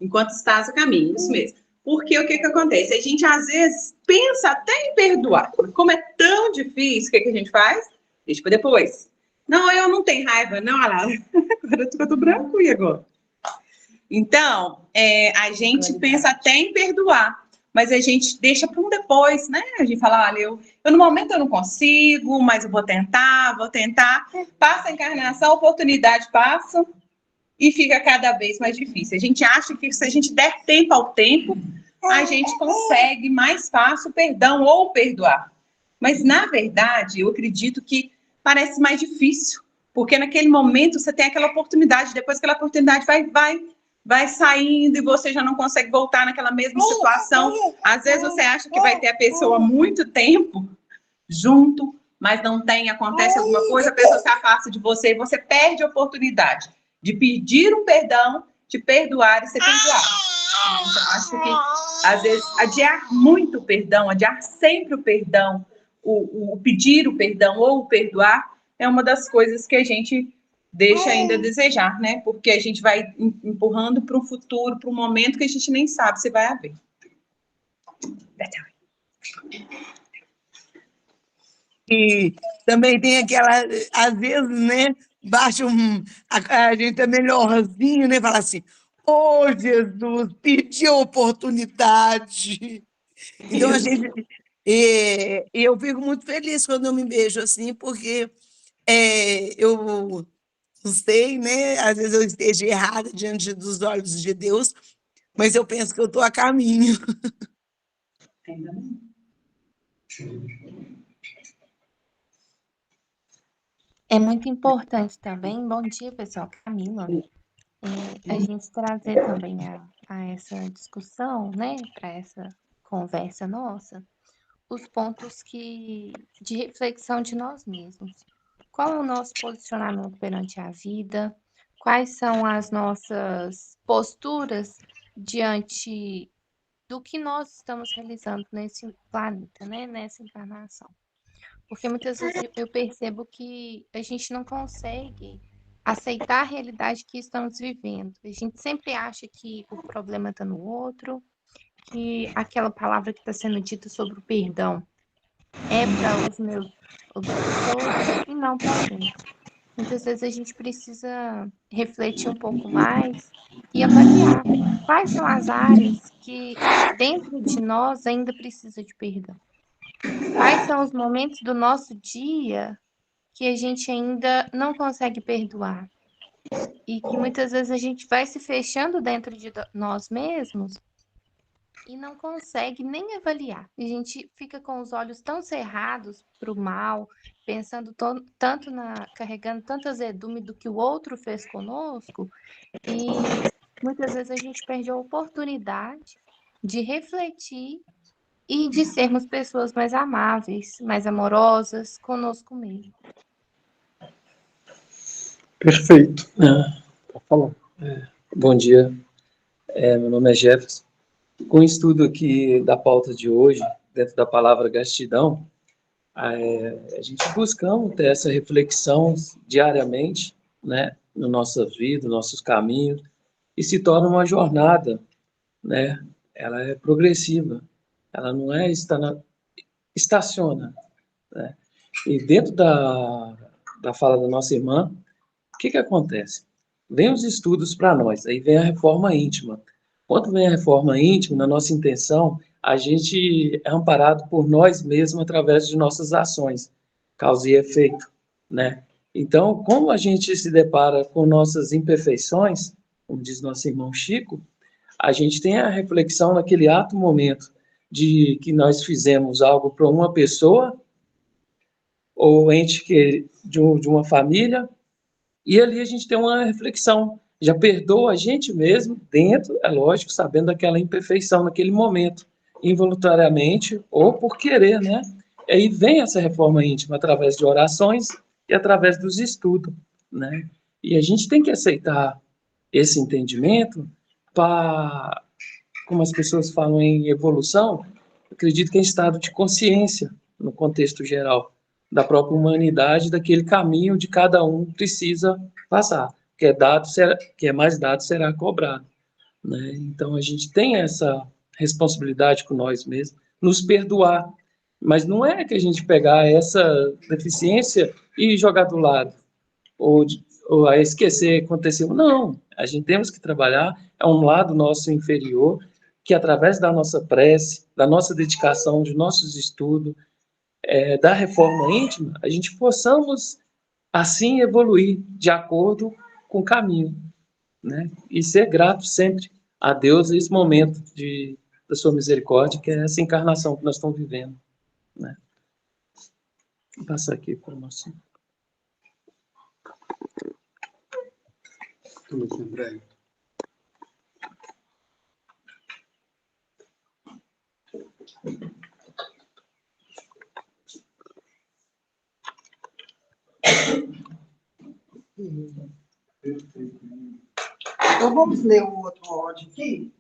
Enquanto estás a caminho, isso mesmo. Porque o que acontece? A gente às vezes pensa até em perdoar, mas como é tão difícil, o que a gente faz? Deixa para depois. Não, eu não tenho raiva, não, olha lá. Agora eu tô branco e agora? Então, a gente pensa até em perdoar, mas a gente deixa para um depois, né? A gente fala, olha, eu no momento eu não consigo, mas eu vou tentar. Passa a encarnação, a oportunidade passa e fica cada vez mais difícil. A gente acha que se a gente der tempo ao tempo, a gente consegue mais fácil o perdão ou perdoar. Mas, na verdade, eu acredito que parece mais difícil, porque naquele momento você tem aquela oportunidade, depois aquela oportunidade vai saindo e você já não consegue voltar naquela mesma situação. Às vezes você acha que vai ter a pessoa há muito tempo junto, mas não tem, acontece alguma coisa, a pessoa se afasta de você e você perde a oportunidade de pedir um perdão, de perdoar e ser perdoado. Então, acho que, às vezes, adiar muito o perdão, adiar sempre o perdão, o pedir o perdão ou o perdoar, é uma das coisas que a gente deixa ainda a desejar, né? Porque a gente vai empurrando para um futuro, para um momento que a gente nem sabe se vai haver. E também tem aquela, às vezes, né? Baixa a gente é melhorzinho, né? Fala assim, ô Jesus, pedi a oportunidade. Então, a gente. Eu fico muito feliz quando eu me vejo assim, porque eu não sei, né? Às vezes eu esteja errada diante dos olhos de Deus, mas eu penso que eu estou a caminho. Ainda não. É muito importante também, bom dia, pessoal, Camila, a gente trazer também a essa discussão, né, para essa conversa nossa, os pontos de reflexão de nós mesmos. Qual é o nosso posicionamento perante a vida? Quais são as nossas posturas diante do que nós estamos realizando nesse planeta, né, nessa encarnação? Porque muitas vezes eu percebo que a gente não consegue aceitar a realidade que estamos vivendo. A gente sempre acha que o problema está no outro, que aquela palavra que está sendo dita sobre o perdão é para os meus obsessores e não para a gente. Muitas vezes a gente precisa refletir um pouco mais e avaliar quais são as áreas que dentro de nós ainda precisa de perdão. Quais são os momentos do nosso dia que a gente ainda não consegue perdoar? E que muitas vezes a gente vai se fechando dentro de nós mesmos e não consegue nem avaliar. A gente fica com os olhos tão cerrados para o mal, pensando tanto carregando tanto azedume do que o outro fez conosco, e muitas vezes a gente perde a oportunidade de refletir e de sermos pessoas mais amáveis, mais amorosas conosco mesmo. Perfeito. Tá falando. Bom dia, meu nome é Jefferson. Com o estudo aqui da pauta de hoje, dentro da palavra gratidão, a gente buscamos ter essa reflexão diariamente, né, na nossa vida, nos nossos caminhos, e se torna uma jornada, né, ela é progressiva, ela não é estaciona, né, e dentro da fala da nossa irmã, o que acontece? Vem os estudos para nós, aí vem a reforma íntima. Quando vem a reforma íntima, na nossa intenção, a gente é amparado por nós mesmos através de nossas ações, causa e efeito, né? Então, como a gente se depara com nossas imperfeições, como diz nosso irmão Chico, a gente tem a reflexão naquele ato momento de que nós fizemos algo para uma pessoa ou ente de uma família, e ali a gente tem uma reflexão, já perdoa a gente mesmo dentro, é lógico, sabendo daquela imperfeição naquele momento, involuntariamente ou por querer, né? E aí vem essa reforma íntima através de orações e através dos estudos, né? E a gente tem que aceitar esse entendimento para, como as pessoas falam em evolução, acredito que é estado de consciência, no contexto geral, da própria humanidade, daquele caminho de cada um precisa passar. Que é mais dado será cobrado, né? Então a gente tem essa responsabilidade com nós mesmos, nos perdoar, mas não é que a gente pegar essa deficiência e jogar do lado, ou a esquecer que aconteceu. Não, a gente temos que trabalhar, é um lado nosso inferior, que através da nossa prece, da nossa dedicação, de nossos estudos, da reforma íntima, a gente possamos assim evoluir de acordo com o caminho, né? E ser grato sempre a Deus nesse momento da sua misericórdia, que é essa encarnação que nós estamos vivendo, né? Vou passar aqui para o nosso... Então, vamos ler o outro ódio aqui.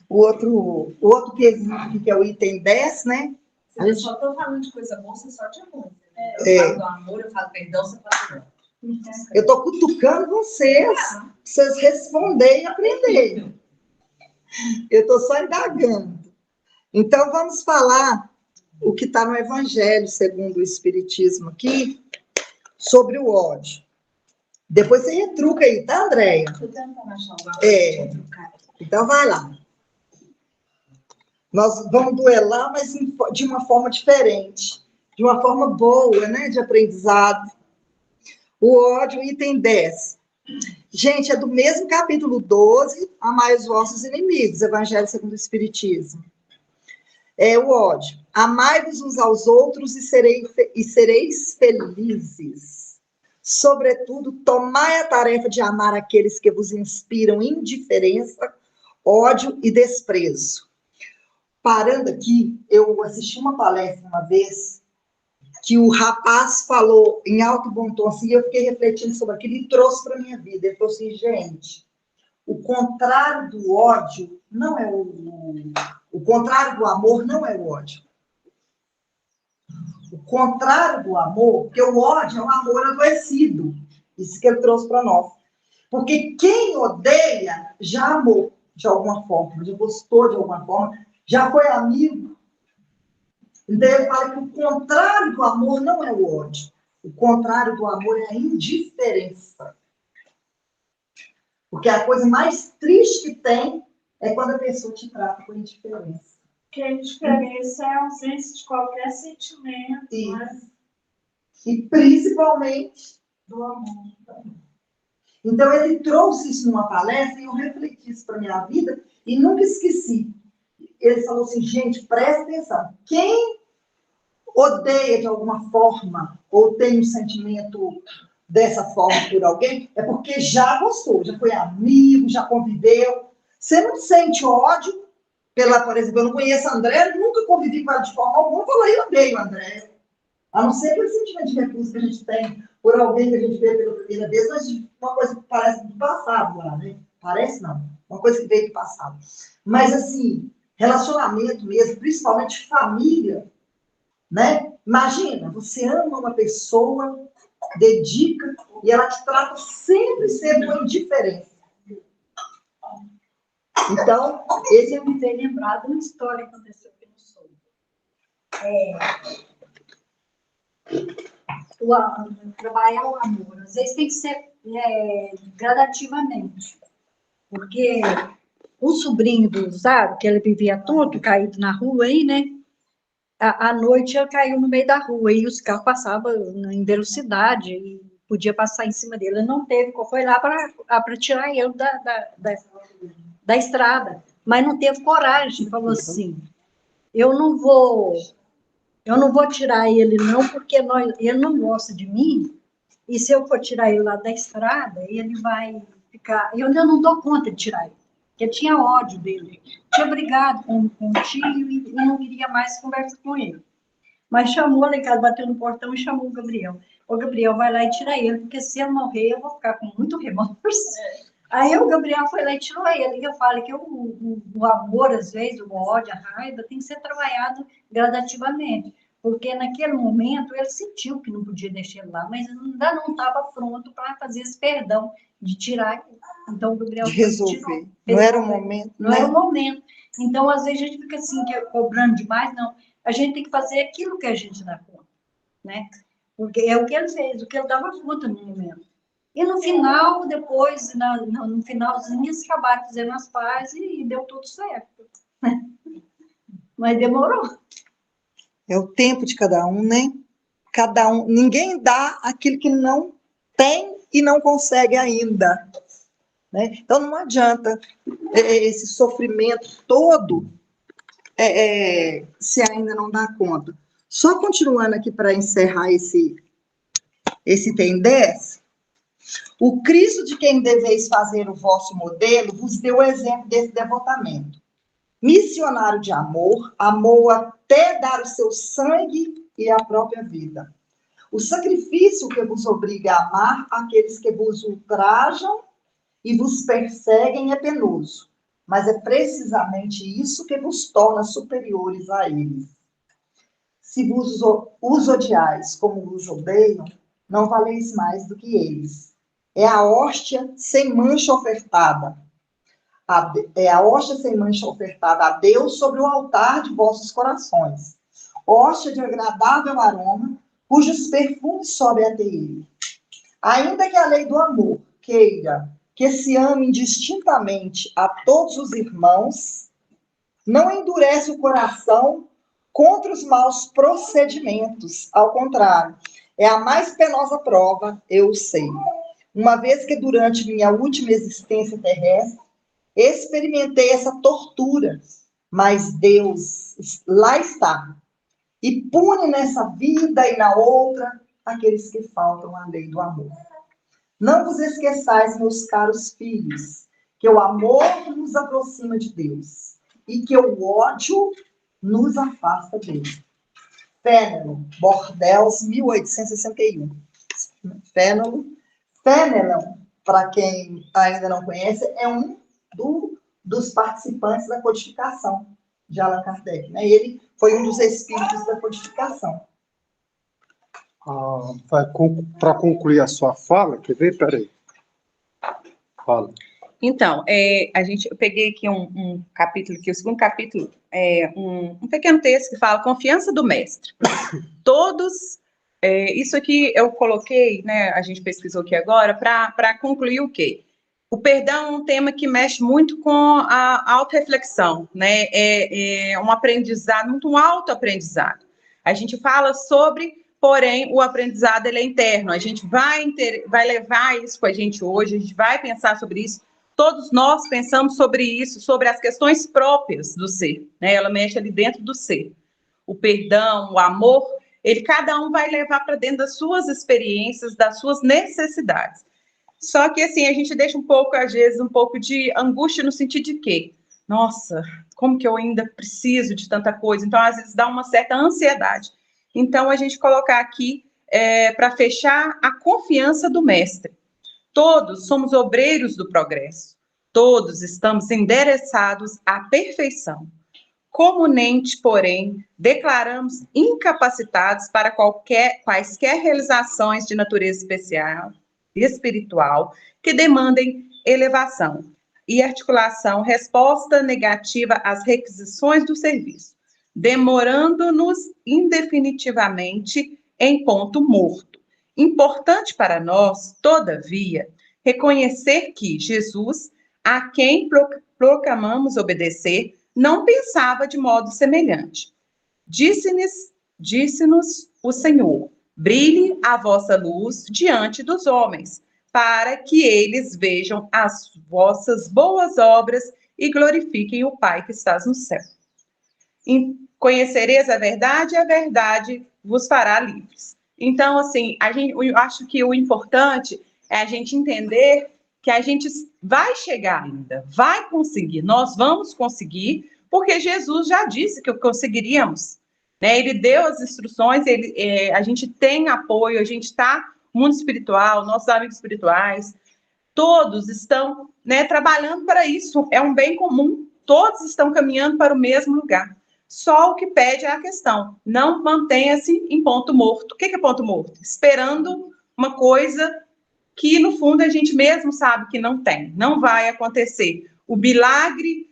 O outro quesito aqui, que é o item 10, né? Eu só estou falando de coisa boa, você só de amor. É. Eu falo do amor, eu falo perdão, você fala do amor. Eu estou cutucando vocês, para vocês responderem e aprenderem. Eu estou só indagando. Então, vamos falar o que está no Evangelho, segundo o Espiritismo aqui, sobre o ódio. Depois você retruca aí, tá, Andréia? Então, vai lá. Nós vamos duelar, mas de uma forma diferente. De uma forma boa, né? De aprendizado. O ódio, item 10. Gente, é do mesmo capítulo 12, amai os vossos inimigos, Evangelho segundo o Espiritismo. É o ódio. Amai-vos uns aos outros e sereis felizes. Sobretudo, tomai a tarefa de amar aqueles que vos inspiram indiferença, ódio e desprezo. Parando aqui, eu assisti uma palestra uma vez que o rapaz falou em alto bom tom, assim, e eu fiquei refletindo sobre aquilo e trouxe para a minha vida. Ele falou assim, gente, o contrário do ódio não é o contrário do amor não é o ódio. O contrário do amor, porque o ódio é um amor adoecido. Isso que ele trouxe para nós. Porque quem odeia já amou de alguma forma, já gostou de alguma forma, já foi amigo. Então ele fala que o contrário do amor não é o ódio. O contrário do amor é a indiferença. Porque a coisa mais triste que tem é quando a pessoa te trata com indiferença. Porque a indiferença é a ausência de qualquer sentimento, né? E principalmente do amor. Então ele trouxe isso numa palestra e eu refleti isso para a minha vida e nunca esqueci. Ele falou assim, gente, presta atenção. Quem odeia de alguma forma ou tem um sentimento dessa forma por alguém, é porque já gostou, já foi amigo, já conviveu. Você não sente ódio por exemplo, eu não conheço a André, nunca convivi com ela de forma alguma, falei, eu odeio a André. A não ser aquele sentimento de repulso que a gente tem por alguém que a gente vê pela primeira vez, mas uma coisa que parece do passado lá, né? Parece não, uma coisa que veio do passado. Mas, assim, relacionamento mesmo, principalmente família, né? Imagina, você ama uma pessoa, dedica, e ela te trata sempre com indiferença. Então, esse eu me tenho lembrado de uma história que aconteceu aqui no Sul. Trabalhar o amor, às vezes tem que ser gradativamente. Porque o sobrinho do Zaro, que ele vivia todo caído na rua aí, né? À noite ele caiu no meio da rua e os carros passavam em velocidade e podia passar em cima dele. Ele não teve, foi lá para tirar ele da estrada, mas não teve coragem, falou assim, eu não vou tirar ele não, porque ele não gosta de mim, e se eu for tirar ele lá da estrada, ele vai ficar, eu não dou conta de tirar ele, porque tinha ódio dele, tinha brigado com o tio e não queria mais conversar com ele. Mas chamou lá em casa, bateu no portão e chamou o Gabriel. Ô, Gabriel, vai lá e tira ele, porque se ele morrer, eu vou ficar com muito remorso. Aí o Gabriel foi lá e tirou ele. E eu falo que o amor, às vezes, o ódio, a raiva, tem que ser trabalhado gradativamente. Porque naquele momento ele sentiu que não podia deixar ele lá, mas ainda não estava pronto para fazer esse perdão de tirar ele. Então o Gabriel De resolver. tirou. Não era o momento, Não né? era o momento. Então, às vezes, a gente fica assim, cobrando demais. Não, a gente tem que fazer aquilo que a gente dá conta, né? Porque é o que ele fez, o que ele dava conta no momento. E no final, depois, no finalzinho, eles acabaram fazendo as pazes e deu tudo certo. Mas demorou. É o tempo de cada um, né? Cada um, ninguém dá aquilo que não tem e não consegue ainda, né? Então não adianta esse sofrimento todo se ainda não dá conta. Só continuando aqui para encerrar esse item 10, o Cristo de quem deveis fazer o vosso modelo vos deu o exemplo desse devotamento. Missionário de amor, amou até dar o seu sangue e a própria vida. O sacrifício que vos obriga a amar aqueles que vos ultrajam e vos perseguem é penoso, mas é precisamente isso que vos torna superiores a eles. Se vos os odiais como vos odeiam, não valeis mais do que eles. É a hóstia sem mancha ofertada. É a hóstia sem mancha ofertada a Deus sobre o altar de vossos corações. Hóstia de agradável aroma, cujos perfumes sobem até ele. Ainda que a lei do amor queira que se ame indistintamente a todos os irmãos, não endurece o coração contra os maus procedimentos. Ao contrário, é a mais penosa prova, eu sei. Uma vez que durante minha última existência terrestre, experimentei essa tortura, mas Deus lá está e pune nessa vida e na outra aqueles que faltam à lei do amor. Não vos esqueçais, meus caros filhos, que o amor nos aproxima de Deus e que o ódio nos afasta dele. Fénelon, Bordeaux, 1861. Fénelon, para quem ainda não conhece, é um dos participantes da codificação de Allan Kardec, né? Ele foi um dos espíritos da codificação. Para concluir a sua fala, quer ver? Peraí. Fala. Então, eu peguei aqui um capítulo, que o segundo capítulo é um pequeno texto que fala confiança do mestre. Todos, isso aqui eu coloquei, né, a gente pesquisou aqui agora, para concluir o quê? O perdão é um tema que mexe muito com a autorreflexão, né? É um aprendizado, muito um autoaprendizado. A gente fala sobre, porém, o aprendizado ele é interno. A gente vai levar isso com a gente hoje, a gente vai pensar sobre isso. Todos nós pensamos sobre isso, sobre as questões próprias do ser, né? Ela mexe ali dentro do ser. O perdão, o amor, cada um vai levar para dentro das suas experiências, das suas necessidades. Só que, assim, a gente deixa um pouco, às vezes, um pouco de angústia no sentido de que, nossa, como que eu ainda preciso de tanta coisa? Então, às vezes, dá uma certa ansiedade. Então, a gente colocar aqui, para fechar, a confiança do mestre. Todos somos obreiros do progresso. Todos estamos endereçados à perfeição. Comumente, porém, declaramos incapacitados para quaisquer realizações de natureza espiritual que demandem elevação e articulação, resposta negativa às requisições do serviço, demorando-nos indefinitivamente em ponto morto. Importante para nós, todavia, reconhecer que Jesus, a quem proclamamos obedecer, não pensava de modo semelhante. Disse-nos o Senhor: brilhe a vossa luz diante dos homens, para que eles vejam as vossas boas obras e glorifiquem o Pai que estás no céu. Conhecereis a verdade vos fará livres. Então, assim, eu acho que o importante é a gente entender que a gente vai chegar ainda, vai conseguir, nós vamos conseguir, porque Jesus já disse que conseguiríamos. né? Ele deu as instruções, a gente tem apoio, a gente está, mundo espiritual, nossos amigos espirituais, todos estão, né, trabalhando para isso, é um bem comum, todos estão caminhando para o mesmo lugar. Só o que pede é a questão, não mantenha-se em ponto morto. O que é ponto morto? Esperando uma coisa que, no fundo, a gente mesmo sabe que não tem, não vai acontecer. O milagre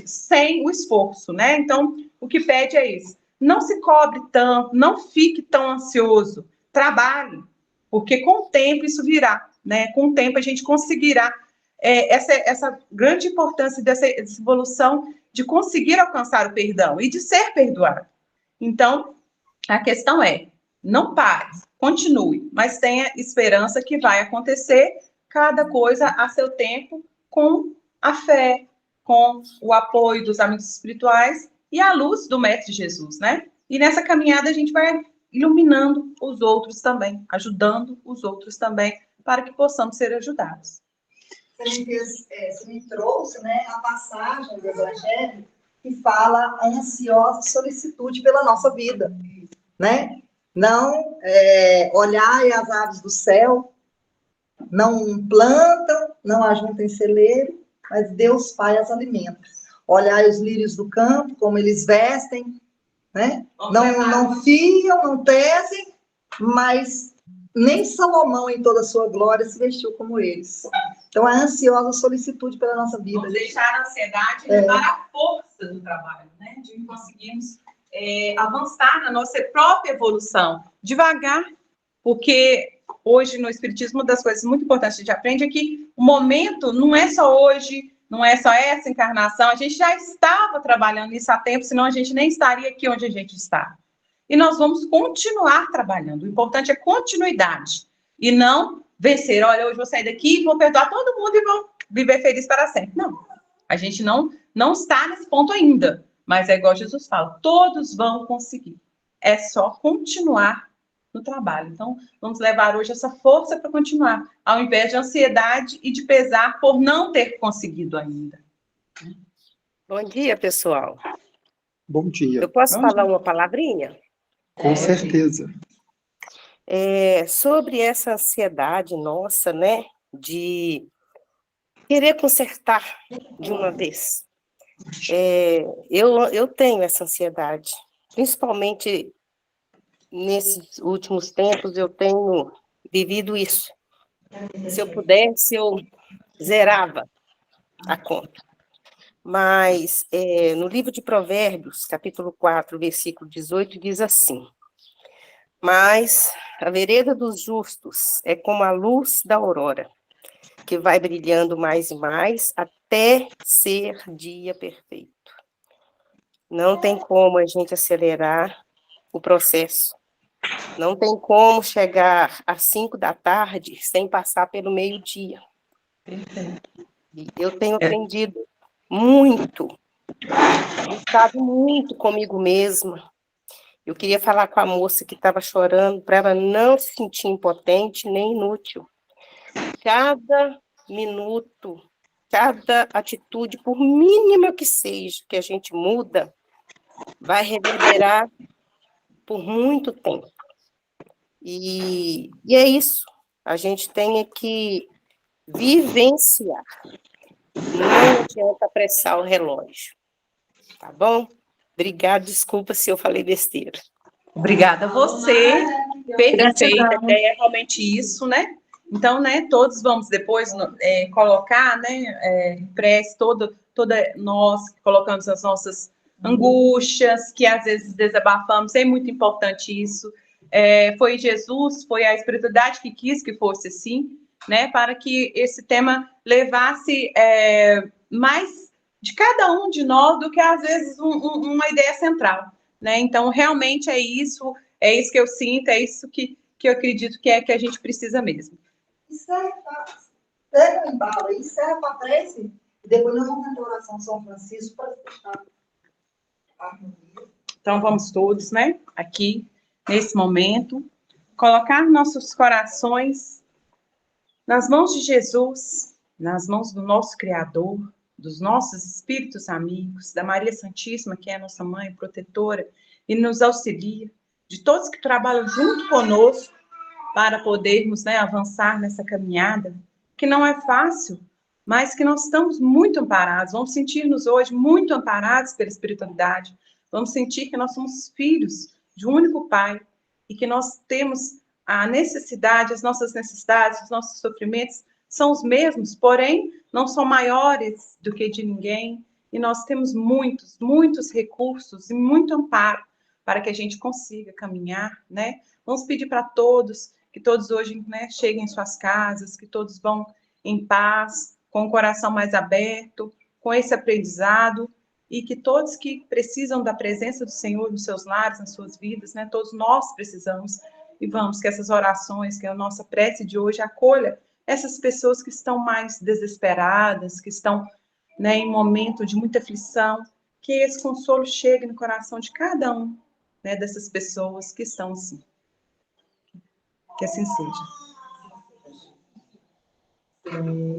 sem o esforço, né? Então, o que pede é isso. Não se cobre tanto, não fique tão ansioso, trabalhe, porque com o tempo isso virá, né? Com o tempo a gente conseguirá essa grande importância dessa evolução de conseguir alcançar o perdão e de ser perdoado. Então, a questão é, não pare, continue, mas tenha esperança que vai acontecer cada coisa a seu tempo, com a fé, com o apoio dos amigos espirituais e a luz do Mestre Jesus, né? E nessa caminhada a gente vai iluminando os outros também, ajudando os outros também, para que possamos ser ajudados. Você me trouxe, né, a passagem do Evangelho que fala a ansiosa solicitude pela nossa vida, né? Não olhai as aves do céu, não plantam, não ajuntam em celeiro, mas Deus Pai as alimenta. Olhai os lírios do campo, como eles vestem, né? Não fiam, não tecem, mas nem Salomão, em toda a sua glória, se vestiu como eles. Então, a ansiosa solicitude pela nossa vida. Vamos deixar a ansiedade levar a força do trabalho, né? De conseguirmos avançar na nossa própria evolução, devagar, porque hoje no Espiritismo, uma das coisas muito importantes que a gente aprende é que o momento não é só hoje, não é só essa encarnação, a gente já estava trabalhando nisso há tempo, senão a gente nem estaria aqui onde a gente está. E nós vamos continuar trabalhando. O importante é continuidade. E não vencer. Olha, hoje vou sair daqui, vou perdoar todo mundo e vou viver feliz para sempre. Não. A gente não está nesse ponto ainda. Mas é igual Jesus fala, todos vão conseguir. É só continuar no trabalho. Então, vamos levar hoje essa força para continuar, ao invés de ansiedade e de pesar por não ter conseguido ainda. Bom dia, pessoal. Bom dia. Eu posso falar uma palavrinha? Com certeza. Sobre essa ansiedade nossa, né, de querer consertar de uma vez. Eu tenho essa ansiedade, principalmente nesses últimos tempos, eu tenho vivido isso. Se eu pudesse, eu zerava a conta. Mas no livro de Provérbios, capítulo 4, versículo 18, diz assim: mas a vereda dos justos é como a luz da aurora, que vai brilhando mais e mais até ser dia perfeito. Não tem como a gente acelerar o processo. Não tem como chegar às 5 da tarde sem passar pelo meio-dia. Eu tenho aprendido muito, estado muito comigo mesma. Eu queria falar com a moça que estava chorando, para ela não se sentir impotente nem inútil. Cada minuto, cada atitude, por mínima que seja, que a gente muda, vai reverberar por muito tempo. E é isso. A gente tem que vivenciar. Não adianta apressar o relógio. Tá bom? Obrigada, desculpa se eu falei besteira. Obrigada a você. Perfeita, é realmente isso, né? Então, né, todos vamos depois colocar, né, em prece, toda nós que colocamos as nossas angústias, que às vezes desabafamos, é muito importante isso. Foi Jesus, foi a espiritualidade que quis que fosse assim, né, para que esse tema levasse mais de cada um de nós do que, às vezes, uma ideia central, né? Então, realmente é isso que eu sinto, é isso que eu acredito que a gente precisa mesmo. Pega o embalo aí, serve para prece, e depois nós vamos cantar a oração São Francisco para fechar a harmonia. Então, vamos todos, né, aqui, nesse momento, colocar nossos corações nas mãos de Jesus, nas mãos do nosso Criador, dos nossos espíritos amigos, da Maria Santíssima, que é a nossa mãe protetora, e nos auxilia, de todos que trabalham junto conosco para podermos, né, avançar nessa caminhada, que não é fácil, mas que nós estamos muito amparados, vamos sentir-nos hoje muito amparados pela espiritualidade, vamos sentir que nós somos filhos de um único Pai e que nós temos a necessidade, as nossas necessidades, os nossos sofrimentos são os mesmos, porém não são maiores do que de ninguém, e nós temos muitos recursos e muito amparo para que a gente consiga caminhar, né? Vamos pedir para todos, que todos hoje, né, cheguem em suas casas, que todos vão em paz, com o coração mais aberto, com esse aprendizado, e que todos que precisam da presença do Senhor nos seus lares, nas suas vidas, né, todos nós precisamos, e vamos, que essas orações, que a nossa prece de hoje acolha essas pessoas que estão mais desesperadas, que estão, né, em momento de muita aflição, que esse consolo chegue no coração de cada um, né, dessas pessoas que estão assim. Que assim seja.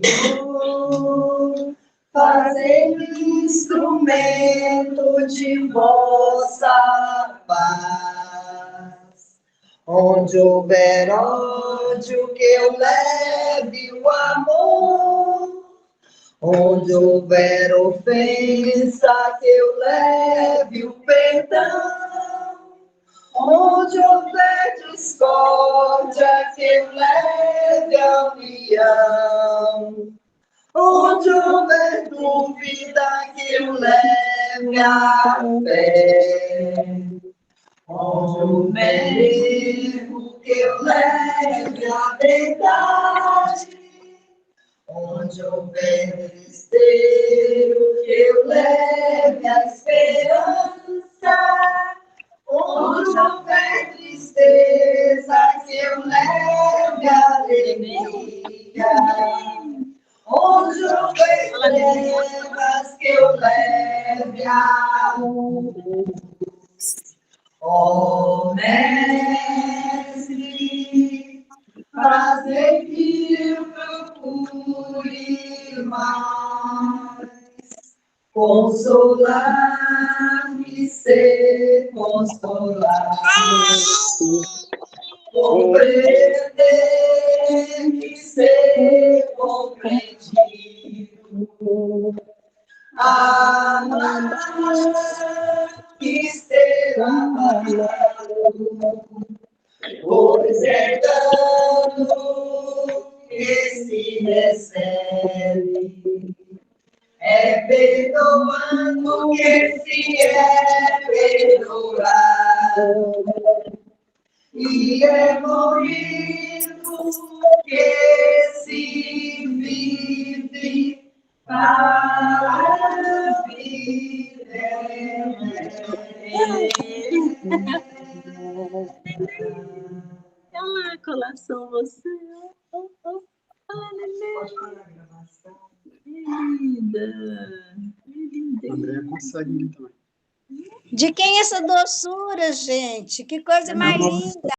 Senhor, fazei-me instrumento de vossa paz. Onde houver ódio, que eu leve o amor. Onde houver ofensa, que eu leve o perdão. Onde houver discórdia, que eu leve a união. Onde houver dúvida, que eu leve a fé. Onde houver erro, que eu leve a verdade. Onde houver tristeza, que eu leve a esperança. Onde houver tristeza, que eu leve a alegria. Onde houver trevas, que eu leve a luz. Ó Mestre, fazer que eu procure mais consolar-me, ser consolado, compreender-me, ser compreendido, amar e ser amado, pois é dano que se recebe. É perdoando que se é perdoado, e é morrendo que se vive para viver. Olha, colação, você. Olha, Nenê. Linda. A Andréia consegue ir também. De quem é essa doçura, gente? Que coisa mais linda!